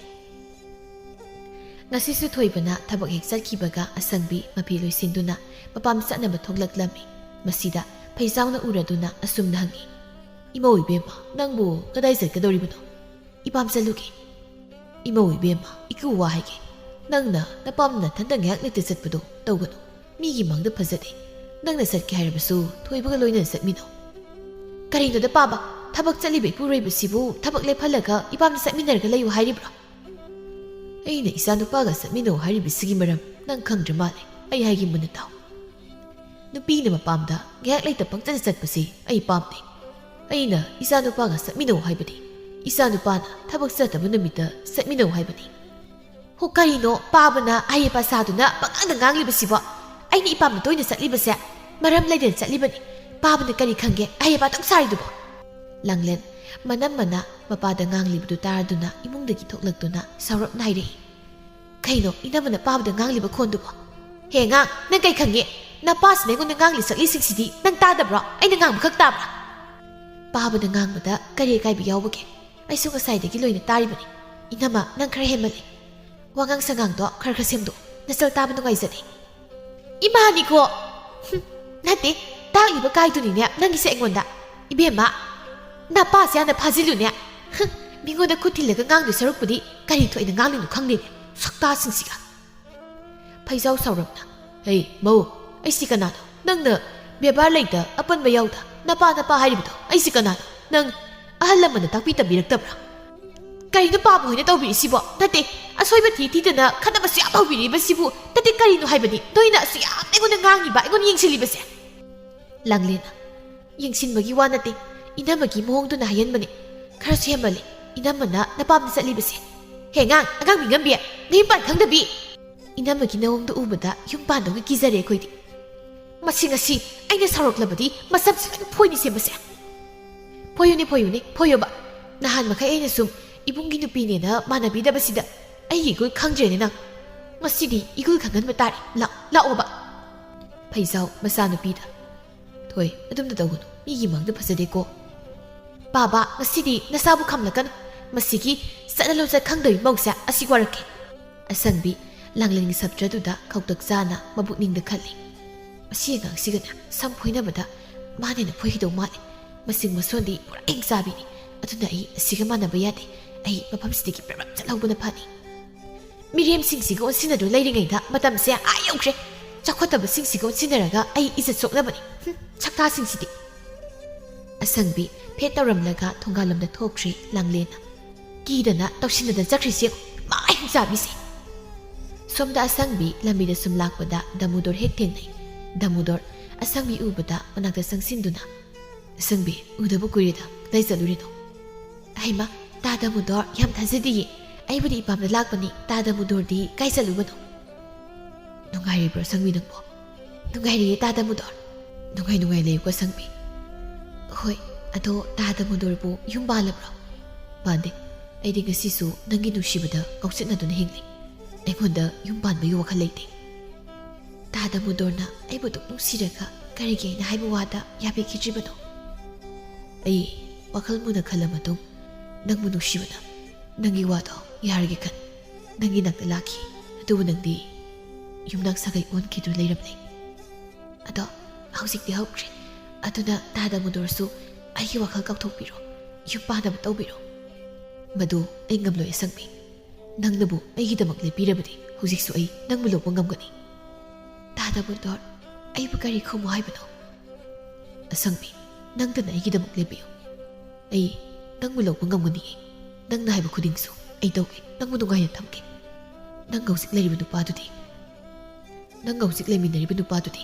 ꯉꯁꯤꯁꯨ ꯊꯣꯏꯕꯅ ꯊꯕꯛ ꯍꯦꯛ ꯆꯠꯈꯤꯕꯒ ꯑꯁꯪꯕꯤ ꯃꯐꯤ ꯂꯣꯏꯁꯤꯟꯗꯨꯅ ꯃꯄꯥꯝ ꯆꯠꯅꯕ ꯊꯣꯛꯂꯛꯂꯝꯃꯤ ꯃꯁꯤꯗ ꯐꯩꯖꯥꯎꯅ ꯎꯔꯗꯨꯅ ꯑꯁꯨꯝꯅ ꯍꯪꯉꯤ ꯏꯃꯧ ꯏꯕꯦꯝꯃ ꯅꯪꯕꯨ ꯀꯗꯥꯏ ꯆꯠꯀꯗꯧꯔꯤꯕꯅꯣ ꯏꯄꯥꯝ ꯆꯠꯂꯨꯒꯦ ꯏꯃꯧ ꯏꯕꯦꯝꯃ ꯏꯀꯨ ꯋꯥ ꯍꯥꯏꯒꯦ ꯅꯪꯅ ꯅꯄꯥꯝ ꯅꯊꯟꯇ ꯉꯥꯏꯍꯥꯛ ꯂꯩꯇ ꯆꯠꯄꯗꯣ ꯇꯧꯒꯅꯨ ꯃꯤꯒꯤ ꯃꯥꯡꯗ ꯐꯖꯗꯦ ꯅꯪꯅ ꯆꯠꯀꯦ ꯍꯥꯏꯔꯕꯁꯨ ꯊꯣꯏꯕꯒ ꯂꯣꯏꯅꯅ ꯆꯠꯃꯤꯟꯅꯧ ꯀꯔꯤꯅꯣꯗ ꯄꯥꯕ ꯊꯕꯛ ꯆꯠꯂꯤꯕ ꯏꯄꯨꯔꯣꯏꯕꯁꯤꯕꯨ ꯊꯕꯛ ꯂꯦꯞꯍꯜꯂꯒ ꯏꯄꯥꯝꯗ ꯆꯠꯃꯤꯟꯅꯔꯒ ꯂꯩꯌꯨ ꯍꯥꯏꯔꯤꯕ꯭ꯔꯣ ꯑꯩꯅ ꯏꯆꯥ ꯅꯨꯄꯥꯒ ꯆꯠꯃꯤꯟꯅꯧ ꯍꯥꯏꯔꯤꯕꯁꯤꯒꯤ ꯃꯔꯝ ꯅꯪ ꯈꯪꯗ꯭ꯔ ꯃꯥꯜꯂꯦ ꯑꯩ ꯍꯥꯏꯒꯦ ꯃꯨꯟꯅ ꯇꯥꯎ ꯅꯨꯄꯤꯅ ꯃꯄꯥꯝꯗ ꯉꯥꯏꯍꯥꯛ ꯂꯩꯇ ꯄꯪꯆꯠ ꯆꯠꯄꯁꯤ ꯑꯩ ꯄꯥꯝꯗꯦ ꯑꯩꯅ ꯏꯆꯥ ꯅꯨꯄꯥꯒ ꯆꯠꯃꯤꯟꯅꯧ ꯍꯥꯏꯕꯗꯤ ꯏꯆꯥ ꯅꯨꯄꯥꯅ ꯊꯕꯛ ꯆꯠꯇꯕ ꯅꯨꯃꯤꯠꯇ ꯆꯠꯃꯤꯟꯅꯧ ꯍꯥꯏꯕꯅꯤ ꯍꯣ ꯀꯔꯤꯅꯣ ꯄꯥꯕꯅ ꯑꯍꯩꯄ ꯁꯥꯗꯨꯅ ꯄꯪꯉꯥꯡꯗ ꯉꯥꯡꯂꯤꯕꯁꯤꯕꯣ ꯑꯩꯅ ꯏꯄꯥꯝꯗ ꯇꯣꯏꯅ ꯆꯠꯂꯤꯕꯁꯦ ꯃꯔꯝ ꯂꯩꯗꯅ ꯆꯠꯂꯤꯕꯅꯤ ꯄꯥꯕꯅ ꯀꯔꯤ ꯈꯪꯒꯦ ꯑꯍꯩꯄ ꯑꯗꯨꯝ ꯁꯥꯔꯤꯗꯨꯕꯣ ꯂꯥꯡꯂꯦꯟ ꯃꯅꯝꯃꯅ ꯃꯄꯥꯗ ꯉꯥꯡꯂꯤꯕꯗꯨ ꯇꯥꯔꯗꯨꯅ ꯏꯃꯨꯡꯗꯒꯤ ꯊꯣꯛꯂꯛꯇꯨꯅ ꯁꯥꯎꯔꯞꯅ ꯍꯥꯏꯔꯛꯏ ꯀꯩꯅꯣ ꯏꯅꯝꯃꯅ ꯄꯥꯕꯗ ꯉꯥꯡꯂꯤꯕ ꯈꯣꯟꯗꯨꯕꯣ ꯍꯦ ꯉꯥꯡ ꯅꯪ ꯀꯩ ꯈꯪꯒꯦ ꯅꯄꯥꯁꯤꯅ ꯑꯩꯉꯣꯟꯗ ꯉꯥꯡꯂꯤ ꯁꯛꯂꯤꯁꯤꯡꯁꯤꯗꯤ ꯅꯪ ꯇꯥꯗꯕ꯭ꯔꯣ ꯑꯩꯅ ꯉꯥꯡꯕ ꯈꯛ ꯇꯥꯕ꯭ꯔꯥ ꯄꯥꯕꯗ ꯉꯥꯡꯕꯗ ꯀꯔꯤ ꯑꯀꯥꯏꯕ ꯌꯥꯎꯕꯒꯦ ꯑꯩꯁꯨ ꯉꯁꯥꯏꯗꯒꯤ ꯂꯣꯏꯅ ꯇꯥꯔꯤꯕꯅꯤ ꯏꯅꯝꯃ ꯅꯪ ꯈꯔ ꯍꯦꯟꯃꯜꯂꯤ ꯋꯥꯉꯥꯡ ꯁꯉꯥꯡꯗꯣ ꯈꯔ ꯁꯦꯝꯗꯣꯛ ꯅꯆꯜ ꯇꯥꯕ ꯅꯨꯡꯉꯥꯏꯖꯗꯦ ꯏꯃꯥꯅꯤꯀꯣ ꯅꯠꯇꯦ ꯇꯥꯛꯂꯤꯕ ꯀꯥꯏꯗꯨꯅꯤꯅꯦ ꯅꯪꯒꯤꯁꯦ ꯑꯩꯉꯣꯟꯗ ꯏꯕꯦꯝꯃ ꯅꯄꯥꯁꯦ ꯌꯥꯝꯅ ꯐꯥꯖꯤꯜꯂꯨꯅꯦ ꯃꯤꯉꯣꯟꯗ ꯈꯨꯠ ꯊꯤꯜꯂꯒ ꯉꯥꯡꯗꯣꯏ ꯁꯔꯨꯛꯄꯨꯗꯤ ꯀꯔꯤ ꯊꯣꯛꯏꯅ ꯉꯥꯡꯂꯤꯅꯣ ꯈꯪꯗꯦꯅꯦ ꯁꯛꯇꯥꯁꯤꯡꯁꯤꯒ ꯐꯩꯖꯥꯎ ꯁꯥꯎꯔꯞꯅ ꯍꯩ ꯃꯧ ꯑꯩꯁꯤ ꯀꯅꯥꯅꯣ ꯅꯪꯅ ꯕꯦꯕꯥꯔ ꯂꯩꯇ ꯑꯄꯟꯕ ꯌꯥꯎꯗ ꯅꯄꯥ ꯍꯥꯏꯔꯤꯕꯗꯣ ꯑꯩꯁꯤ ꯀꯅꯥꯅꯣ ꯅꯪ ꯑꯍꯜ ꯂꯃꯟꯅ ꯇꯥꯛꯄꯤ ꯇꯝꯕꯤꯔꯛꯇꯕ꯭ꯔꯥ ꯀꯔꯤꯅꯣ ꯄꯥꯕ ꯍꯣꯏꯅ ꯇꯧꯕꯤꯔꯤꯁꯤꯕꯣ ꯅꯠꯇꯦ ꯑꯁꯣꯏꯕ ꯊꯤꯗꯅ ꯈꯠꯅꯕꯁꯨ ꯌꯥꯝ ꯍꯧꯕꯤꯔꯤꯕꯁꯤꯕꯨ ꯅꯠꯇꯦ ꯀꯔꯤꯅꯣ ꯍꯥꯏꯕꯅꯤ ꯅꯣꯏꯅ ꯑꯁꯨ ꯌꯥꯝ ꯑꯩꯉꯣꯟꯗ ꯉꯥꯡꯉꯤꯕ ꯑꯩꯉꯣꯟꯗ ꯌꯦꯡꯁꯤꯜꯂꯤꯕꯁꯦ ꯂꯥꯡꯂꯦꯟꯅ ꯌꯦꯡꯁꯤꯟꯕꯒꯤ ꯋꯥ ꯅꯠꯇꯦ ꯏꯅꯝꯃꯒꯤ ꯃꯑꯣꯡꯗꯨꯅ ꯍꯥꯏꯍꯟꯕꯅꯤ ꯈꯔꯁꯨ ꯍꯦꯟꯃꯜꯂꯤ ꯏꯅꯝꯃꯅ ꯅꯄꯥꯝꯗ ꯆꯠꯂꯤꯕꯁꯦ ꯍꯦ ꯑꯉꯥꯡꯕꯤ ꯉꯝꯕꯤ ꯅꯌꯨꯝ ꯄꯥꯟ ꯈꯪꯗꯕꯤ ꯏꯅꯝꯃꯒꯤ ꯅꯑꯣꯡꯗ ꯎꯕꯗ ꯌꯨꯝ ꯄꯥꯟꯗꯧꯅ ꯀꯤꯖꯔꯦ ꯑꯩꯈꯣꯏꯗꯤ ꯉꯁꯤ ꯑꯩꯅ ꯁꯥꯎꯔꯛꯂꯕꯗꯤ ꯃꯁꯝꯁꯤ ꯂꯣꯏꯅ ꯐꯣꯏꯅꯤ ꯁꯦꯝꯕꯁꯦ ꯐꯣꯏꯌꯣꯕ ꯅꯍꯥꯟ ꯃꯈꯩ ꯑꯩꯅ ꯁꯨꯝ ꯏꯕꯨꯡꯒꯤ ꯅꯨꯄꯤꯅꯦꯅ ꯃꯥꯟꯅꯕꯤꯗꯕꯁꯤꯗ ꯑꯩꯒꯤ ꯏꯒꯨꯜ ꯈꯪꯗ꯭ꯔꯦꯅꯦ ꯅꯪ ꯉꯁꯤꯗꯤ ꯏꯒꯨꯜ ꯈꯪꯍꯟꯕ ꯇꯥꯔꯦ ꯂꯥꯛꯑꯣꯕ ꯐꯩꯖꯥꯎ ꯃꯆꯥꯅꯨꯄꯤꯗ ꯊꯣꯏ ꯑꯗꯨꯝꯅ ꯇꯧꯒꯅꯨ ꯃꯤꯒꯤ ꯃꯥꯡꯗ ꯐꯖꯗꯦꯀꯣ ꯄꯥꯕ ꯉꯁꯤꯗꯤ ꯅꯁꯥꯕꯨ ꯈꯝꯂꯛꯀꯅꯨ ꯃꯁꯤꯒꯤ ꯆꯠꯅ ꯂꯣꯟꯆꯠ ꯈꯪꯗꯕꯤ ꯃꯧꯁꯦ ꯑꯁꯤ ꯋꯥꯔꯛꯀꯦ ꯑꯁꯪꯕꯤ ꯂꯥꯡꯂꯦꯟꯒꯤ ꯁꯞꯇ꯭ꯔꯗꯨꯗ ꯀꯧꯇꯛ ꯆꯥꯅ ꯃꯕꯨꯛꯅꯤꯡꯗ ꯈꯜꯂꯤ ꯃꯁꯤ ꯑꯉꯥꯡꯁꯤꯒꯅꯦ ꯁꯝ ꯐꯣꯏꯅꯕꯗ ꯃꯥꯅꯦꯅ ꯐꯣꯏꯈꯤꯗꯧ ꯃꯥꯜꯂꯦ ꯃꯁꯤꯡ ꯃꯁꯣꯟꯗꯤ ꯄꯨꯔꯥ ꯍꯦꯡ ꯆꯥꯕꯤꯅꯤ ꯑꯗꯨꯅ ꯑꯩ ꯑꯁꯤꯒ ꯃꯥꯟꯅꯕ ꯌꯥꯗꯦ ꯑꯩ ꯃꯐꯝꯁꯤꯗꯒꯤ ꯄ꯭ꯔꯞ ꯆꯠꯍꯧꯕꯅ ꯐꯅꯤ ꯃꯤꯔꯦꯝꯁꯤꯡꯁꯤꯒ ꯑꯣꯟꯁꯤꯟꯅꯗꯨ ꯂꯩꯔꯤꯉꯩꯗ ꯃꯇꯝꯁꯦ ꯌꯧꯈ꯭ꯔꯦ ꯆꯥꯎꯈꯠꯇꯕꯁꯤꯡꯁꯤꯒ ꯑꯣꯟꯁꯤꯟꯅꯔꯒ ꯑꯩ ꯏꯖꯠ ꯁꯣꯛꯅꯕꯅꯤ ꯁꯛꯇꯥꯁꯤꯡꯁꯤꯗꯤ ꯑꯁꯪꯕꯤ ꯐꯦꯠ ꯇꯧꯔꯝꯂꯒ ꯊꯣꯡꯒꯥꯜꯂꯣꯝꯗ ꯊꯣꯛꯈ꯭ꯔꯤ ꯂꯥꯡꯂꯦꯟꯅ ꯀꯤꯗꯅ ꯇꯧꯁꯤꯟꯅꯗ ꯆꯠꯈ꯭ꯔꯤꯁꯤ ꯃꯥ ꯍꯦꯡ ꯆꯥꯕꯤꯁꯦ ꯁꯣꯝꯗ ꯑꯁꯪꯕꯤ ꯂꯝꯕꯤꯗ ꯁꯨꯝ ꯂꯥꯛꯄꯗ ꯗꯥꯃꯨꯗꯣꯔ ꯍꯦꯛ ꯊꯦꯡꯅꯩ ꯗꯥꯃꯨꯗꯣꯔ ꯑꯁꯪꯕꯤ ꯎꯕꯗ ꯃꯅꯥꯛꯇ ꯆꯪꯁꯤꯟꯗꯨꯅ ꯑꯁꯪꯕꯤ ꯎꯗꯕ ꯀꯨꯏꯔꯦꯗ ꯀꯗꯥꯏ ꯆꯠꯂꯨꯔꯤꯅꯣ ꯍꯩꯃ ꯇꯥ ꯗꯥꯃꯨꯗꯣꯔ ꯌꯥꯝ ꯊꯥꯖꯗꯤꯌꯦ ꯑꯩꯕꯨꯗꯤ ꯏꯄꯥꯝꯗ ꯂꯥꯛꯄꯅꯤ ꯇꯥ ꯗꯥꯃꯨꯗꯣꯔꯗꯤ ꯀꯥꯏ ꯆꯠꯂꯨꯕꯅꯣ ꯅꯨꯡꯉꯥꯏꯔꯤꯕ꯭ꯔꯣ ꯑꯁꯪꯕꯤ ꯅꯪꯕꯣ ꯅꯨꯡꯉꯥꯏꯔꯤꯌꯦ ꯇꯥ ꯗꯥꯃꯨꯗꯣꯔ ꯅꯨꯡꯉꯥꯏ ꯂꯩꯌꯨꯀꯣ ꯑꯁꯪꯕꯤ ꯍꯣꯏ ꯑꯗꯣ ꯇꯥ ꯗꯥꯃꯨꯗꯣꯔꯕꯨ ꯌꯨꯝ ꯄꯥꯜꯂꯕ꯭ꯔꯣ ꯄꯥꯟꯗꯦ ꯑꯩꯗꯤ ꯉꯁꯤꯁꯨ ꯅꯪꯒꯤ ꯅꯨꯡꯁꯤꯕꯗ ꯉꯥꯎꯆꯠꯅꯗꯨꯅ ꯍꯤꯡꯂꯤ ꯑꯩꯉꯣꯟꯗ ꯌꯨꯝ ꯄꯥꯟꯕꯒꯤ ꯋꯥꯈꯜ ꯂꯩꯇꯦ ꯇꯥ ꯗꯥꯃꯨꯗꯣꯔꯅ ꯑꯩꯕꯨ ꯑꯗꯨꯝ ꯅꯨꯡꯁꯤꯔꯒ ꯀꯔꯤꯒꯤ ꯑꯩꯅ ꯍꯥꯏꯕ ꯋꯥꯗ ꯌꯥꯕꯤꯈꯤꯗ꯭ꯔꯤꯕꯅꯣ ꯑꯩ ꯋꯥꯈꯜ ꯃꯨꯟꯅ ꯈꯜꯂ ꯃꯇꯨꯡ ꯅꯪꯕꯨ ꯅꯨꯡꯁꯤꯕꯅ ꯅꯪꯒꯤ ꯋꯥꯗꯣ ꯌꯥꯔꯒꯦ ꯈꯟ ꯅꯪꯒꯤ ꯅꯥꯛꯇ ꯂꯥꯛꯈꯤ ꯑꯗꯨꯕꯨ ꯅꯪꯗꯤ ꯌꯨꯝꯅꯥꯛ ꯁꯥꯒꯩ ꯑꯣꯟꯈꯤꯗꯨꯅ ꯂꯩꯔꯝꯂꯦ ꯑꯗꯣ ꯍꯧꯖꯤꯛꯇꯤ ꯍꯧꯈ꯭ꯔꯦ ꯑꯗꯨꯅ ꯇꯥ ꯗꯥꯃꯨꯗꯣꯔꯁꯨ ꯑꯩꯒꯤ ꯋꯥꯈꯜ ꯀꯥꯎꯊꯣꯛꯄꯤꯔꯣ ꯌꯨꯝ ꯄꯥꯟꯅꯕ ꯇꯧꯕꯤꯔꯣ ꯃꯗꯨ ꯑꯩ ꯉꯝꯂꯣꯏ ꯑꯁꯪꯕꯤ ꯅꯪꯅꯕꯨ ꯑꯩꯒꯤꯗꯃꯛ ꯂꯦꯞꯄꯤꯔꯕꯗꯤ ꯍꯧꯖꯤꯛꯁꯨ ꯑꯩ ꯅꯪꯕꯨ ꯂꯧꯕ ꯉꯝꯒꯅꯤ ꯇꯥ ꯗꯥꯃꯨꯗꯣꯔ ꯑꯩꯕꯨ ꯀꯔꯤ ꯈꯨꯝꯃꯨ ꯍꯥꯏꯕꯅꯣ ꯑꯁꯪꯕꯤ ꯅꯪꯗꯅ ꯑꯩꯒꯤꯗꯃꯛ ꯂꯦꯞꯄꯤꯌꯨ ꯑꯩ ꯅꯪꯕꯨ ꯂꯧꯕ ꯉꯝꯒꯅꯤ ꯅꯪꯅ ꯍꯥꯏꯕ ꯈꯨꯗꯤꯡꯁꯨ ꯑꯩ ꯇꯧꯒꯦ ꯅꯪꯕꯨ ꯅꯨꯡꯉꯥꯏꯅ ꯊꯝꯒꯦ ꯅꯪ ꯍꯧꯖꯤꯛ ꯂꯩꯃꯤꯟꯅꯔꯤꯕ ꯅꯨꯄꯥꯗꯨꯗꯤ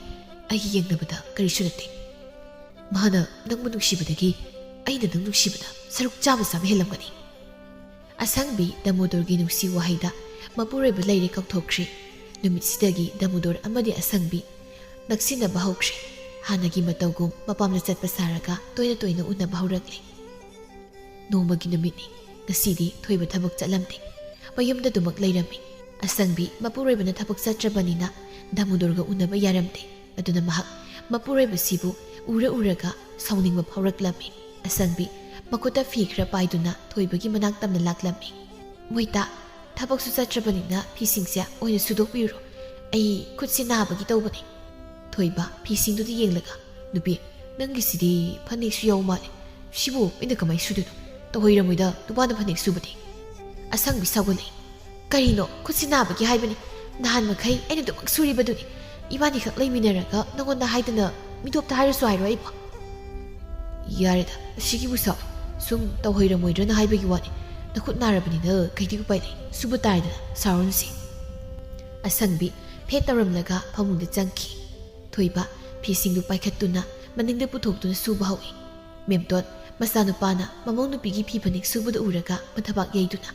ꯑꯩꯒꯤ ꯌꯦꯡꯅꯕꯗ ꯀꯔꯤꯁꯨ ꯅꯠꯇꯦ ꯃꯥꯅ ꯅꯪꯕꯨ ꯅꯨꯡꯁꯤꯕꯗꯒꯤ ꯑꯩꯅ ꯅꯪ ꯅꯨꯡꯁꯤꯕꯗ ꯁꯔꯨꯛ ꯆꯥꯝꯃ ꯍꯦꯜꯂꯝꯒꯅꯤ ꯑꯁꯪꯕꯤ ꯗꯥꯃꯣꯗꯣꯔꯒꯤ ꯅꯨꯡꯁꯤ ꯋꯥꯍꯩꯗ ꯃꯄꯨꯔꯣꯏꯕ ꯂꯩꯔꯦ ꯀꯧꯊꯣꯛꯈ꯭ꯔꯤ ꯅꯨꯃꯤꯠꯁꯤꯗꯒꯤ ꯗꯥꯃꯣꯗꯣꯔ ꯑꯃꯗꯤ ꯑꯁꯪꯕꯤ ꯅꯛꯁꯤꯟꯅꯕ ꯍꯧꯈ꯭ꯔꯦ ꯍꯥꯟꯅꯒꯤ ꯃꯇꯧꯒꯨꯝ ꯃꯄꯥꯝꯗ ꯆꯠꯄ ꯁꯥꯔꯒ ꯇꯣꯏꯅ ꯇꯣꯏꯅ ꯎꯅꯕ ꯍꯧꯔꯛꯂꯦ ꯅꯣꯡꯃꯒꯤ ꯅꯨꯃꯤꯠꯅꯤ ꯉꯁꯤꯗꯤ ꯊꯣꯏꯕ ꯊꯕꯛ ꯆꯠꯂꯝꯗꯦ ꯃꯌꯨꯝꯗ ꯑꯗꯨꯃꯛ ꯂꯩꯔꯝꯃꯤ ꯑꯁꯪꯕꯤ ꯃꯄꯨꯔꯣꯏꯕꯅ ꯊꯕꯛ ꯆꯠꯇ꯭ꯔꯕꯅꯤꯅ ꯗꯥꯃꯣꯗꯣꯔꯒ ꯎꯅꯕ ꯌꯥꯔꯝꯗꯦ ꯑꯗꯨꯅ ꯃꯍꯥꯛ ꯃꯄꯨꯔꯣꯏꯕꯁꯤꯕꯨ ꯎꯔꯒ ꯁꯥꯎꯅꯤꯡꯕ ꯐꯥꯎꯔꯛꯂꯝꯃꯤ ꯑꯁꯪꯕꯤ ꯃꯈꯨꯠꯇ ꯐꯤ ꯈꯔ ꯄꯥꯏꯗꯨꯅ ꯊꯣꯏꯕꯒꯤ ꯃꯅꯥꯛ ꯇꯝꯅ ꯂꯥꯛꯂꯝꯃꯤ ꯃꯣꯏꯇꯥ ꯊꯕꯛꯁꯨ ꯆꯠꯇ꯭ꯔꯕꯅꯤꯅ ꯐꯤꯁꯤꯡꯁꯦ ꯑꯣꯏꯅ ꯁꯨꯗꯣꯛꯄꯤꯔꯣ ꯑꯩ ꯈꯨꯠꯁꯦ ꯅꯥꯕꯒꯤ ꯇꯧꯕꯅꯤ ꯊꯣꯏꯕ ꯐꯤꯁꯤꯡꯗꯨꯗ ꯌꯦꯡꯂꯒ ꯅꯨꯄꯤ ꯅꯪꯒꯤꯁꯤꯗꯤ ꯐꯅꯦꯛꯁꯨ ꯌꯥꯎ ꯃꯥꯜꯂꯦ ꯁꯤꯕꯨ ꯑꯩꯅ ꯀꯃꯥꯏ ꯁꯨꯗꯣꯏꯅꯣ ꯇꯧꯍꯩꯔꯝꯃꯣꯏꯗ ꯅꯨꯄꯥꯅ ꯐꯅꯦꯛ ꯁꯨꯕꯗꯤ ꯑꯁꯪꯕꯤ ꯁꯥꯎꯒꯠꯂꯛꯏ ꯀꯔꯤꯅꯣ ꯈꯨꯠꯁꯤ ꯅꯥꯕꯒꯤ ꯍꯥꯏꯕꯅꯤ ꯅꯍꯥꯟ ꯃꯈꯩ ꯑꯩꯅ ꯑꯗꯨꯃꯛ ꯁꯨꯔꯤꯕꯗꯨꯅꯤ 이반이ꯈꯛ ꯂꯩꯃꯤꯟꯅꯔꯒ ꯅꯉꯣꯟꯗ ꯍꯥꯏꯗꯅ ꯃꯤꯇꯣꯞꯇ ꯍꯥꯏꯔꯁꯨ ꯍꯥꯏꯔꯣ ꯑꯩꯕꯣ ꯌꯥꯔꯦꯗ ꯑꯁꯤꯒꯤꯕꯨ ꯁꯥꯎ ꯁꯨꯝ ꯇꯧꯍꯩꯔꯝꯃꯣꯏꯗ꯭ꯔꯅ ꯍꯥꯏꯕꯒꯤ ꯋꯥꯅꯤ ꯅꯈꯨꯠ ꯅꯥꯔꯕꯅꯤꯅ ꯀꯩꯗꯤ ꯎꯄꯥꯏ ꯂꯩ ꯁꯨꯕ ꯇꯥꯔꯦꯗꯅ ꯁꯥꯎꯔꯅꯨꯁꯤ ꯑꯁꯪꯕꯤ ꯐꯦꯠ ꯇꯧꯔꯝꯂꯒ ꯐꯃꯨꯡꯗ ꯆꯪꯈꯤ ꯊꯣꯏꯕ ꯐꯤꯁꯤꯡꯗꯨ ꯄꯥꯏꯈꯠꯇꯨꯅ ꯃꯅꯤꯡꯗ ꯄꯨꯊꯣꯛꯇꯨꯅ ꯁꯨꯕ ꯍꯧꯏ ꯃꯦꯝꯇꯣꯟ ꯃꯆꯥꯅꯨꯄꯥꯅ ꯃꯃꯧ ꯅꯨꯄꯤꯒꯤ ꯐꯤ ꯐꯅꯦꯛ ꯁꯨꯕꯗ ꯎꯔꯒ ꯃꯊꯕꯥꯛ ꯌꯩꯗꯨꯅ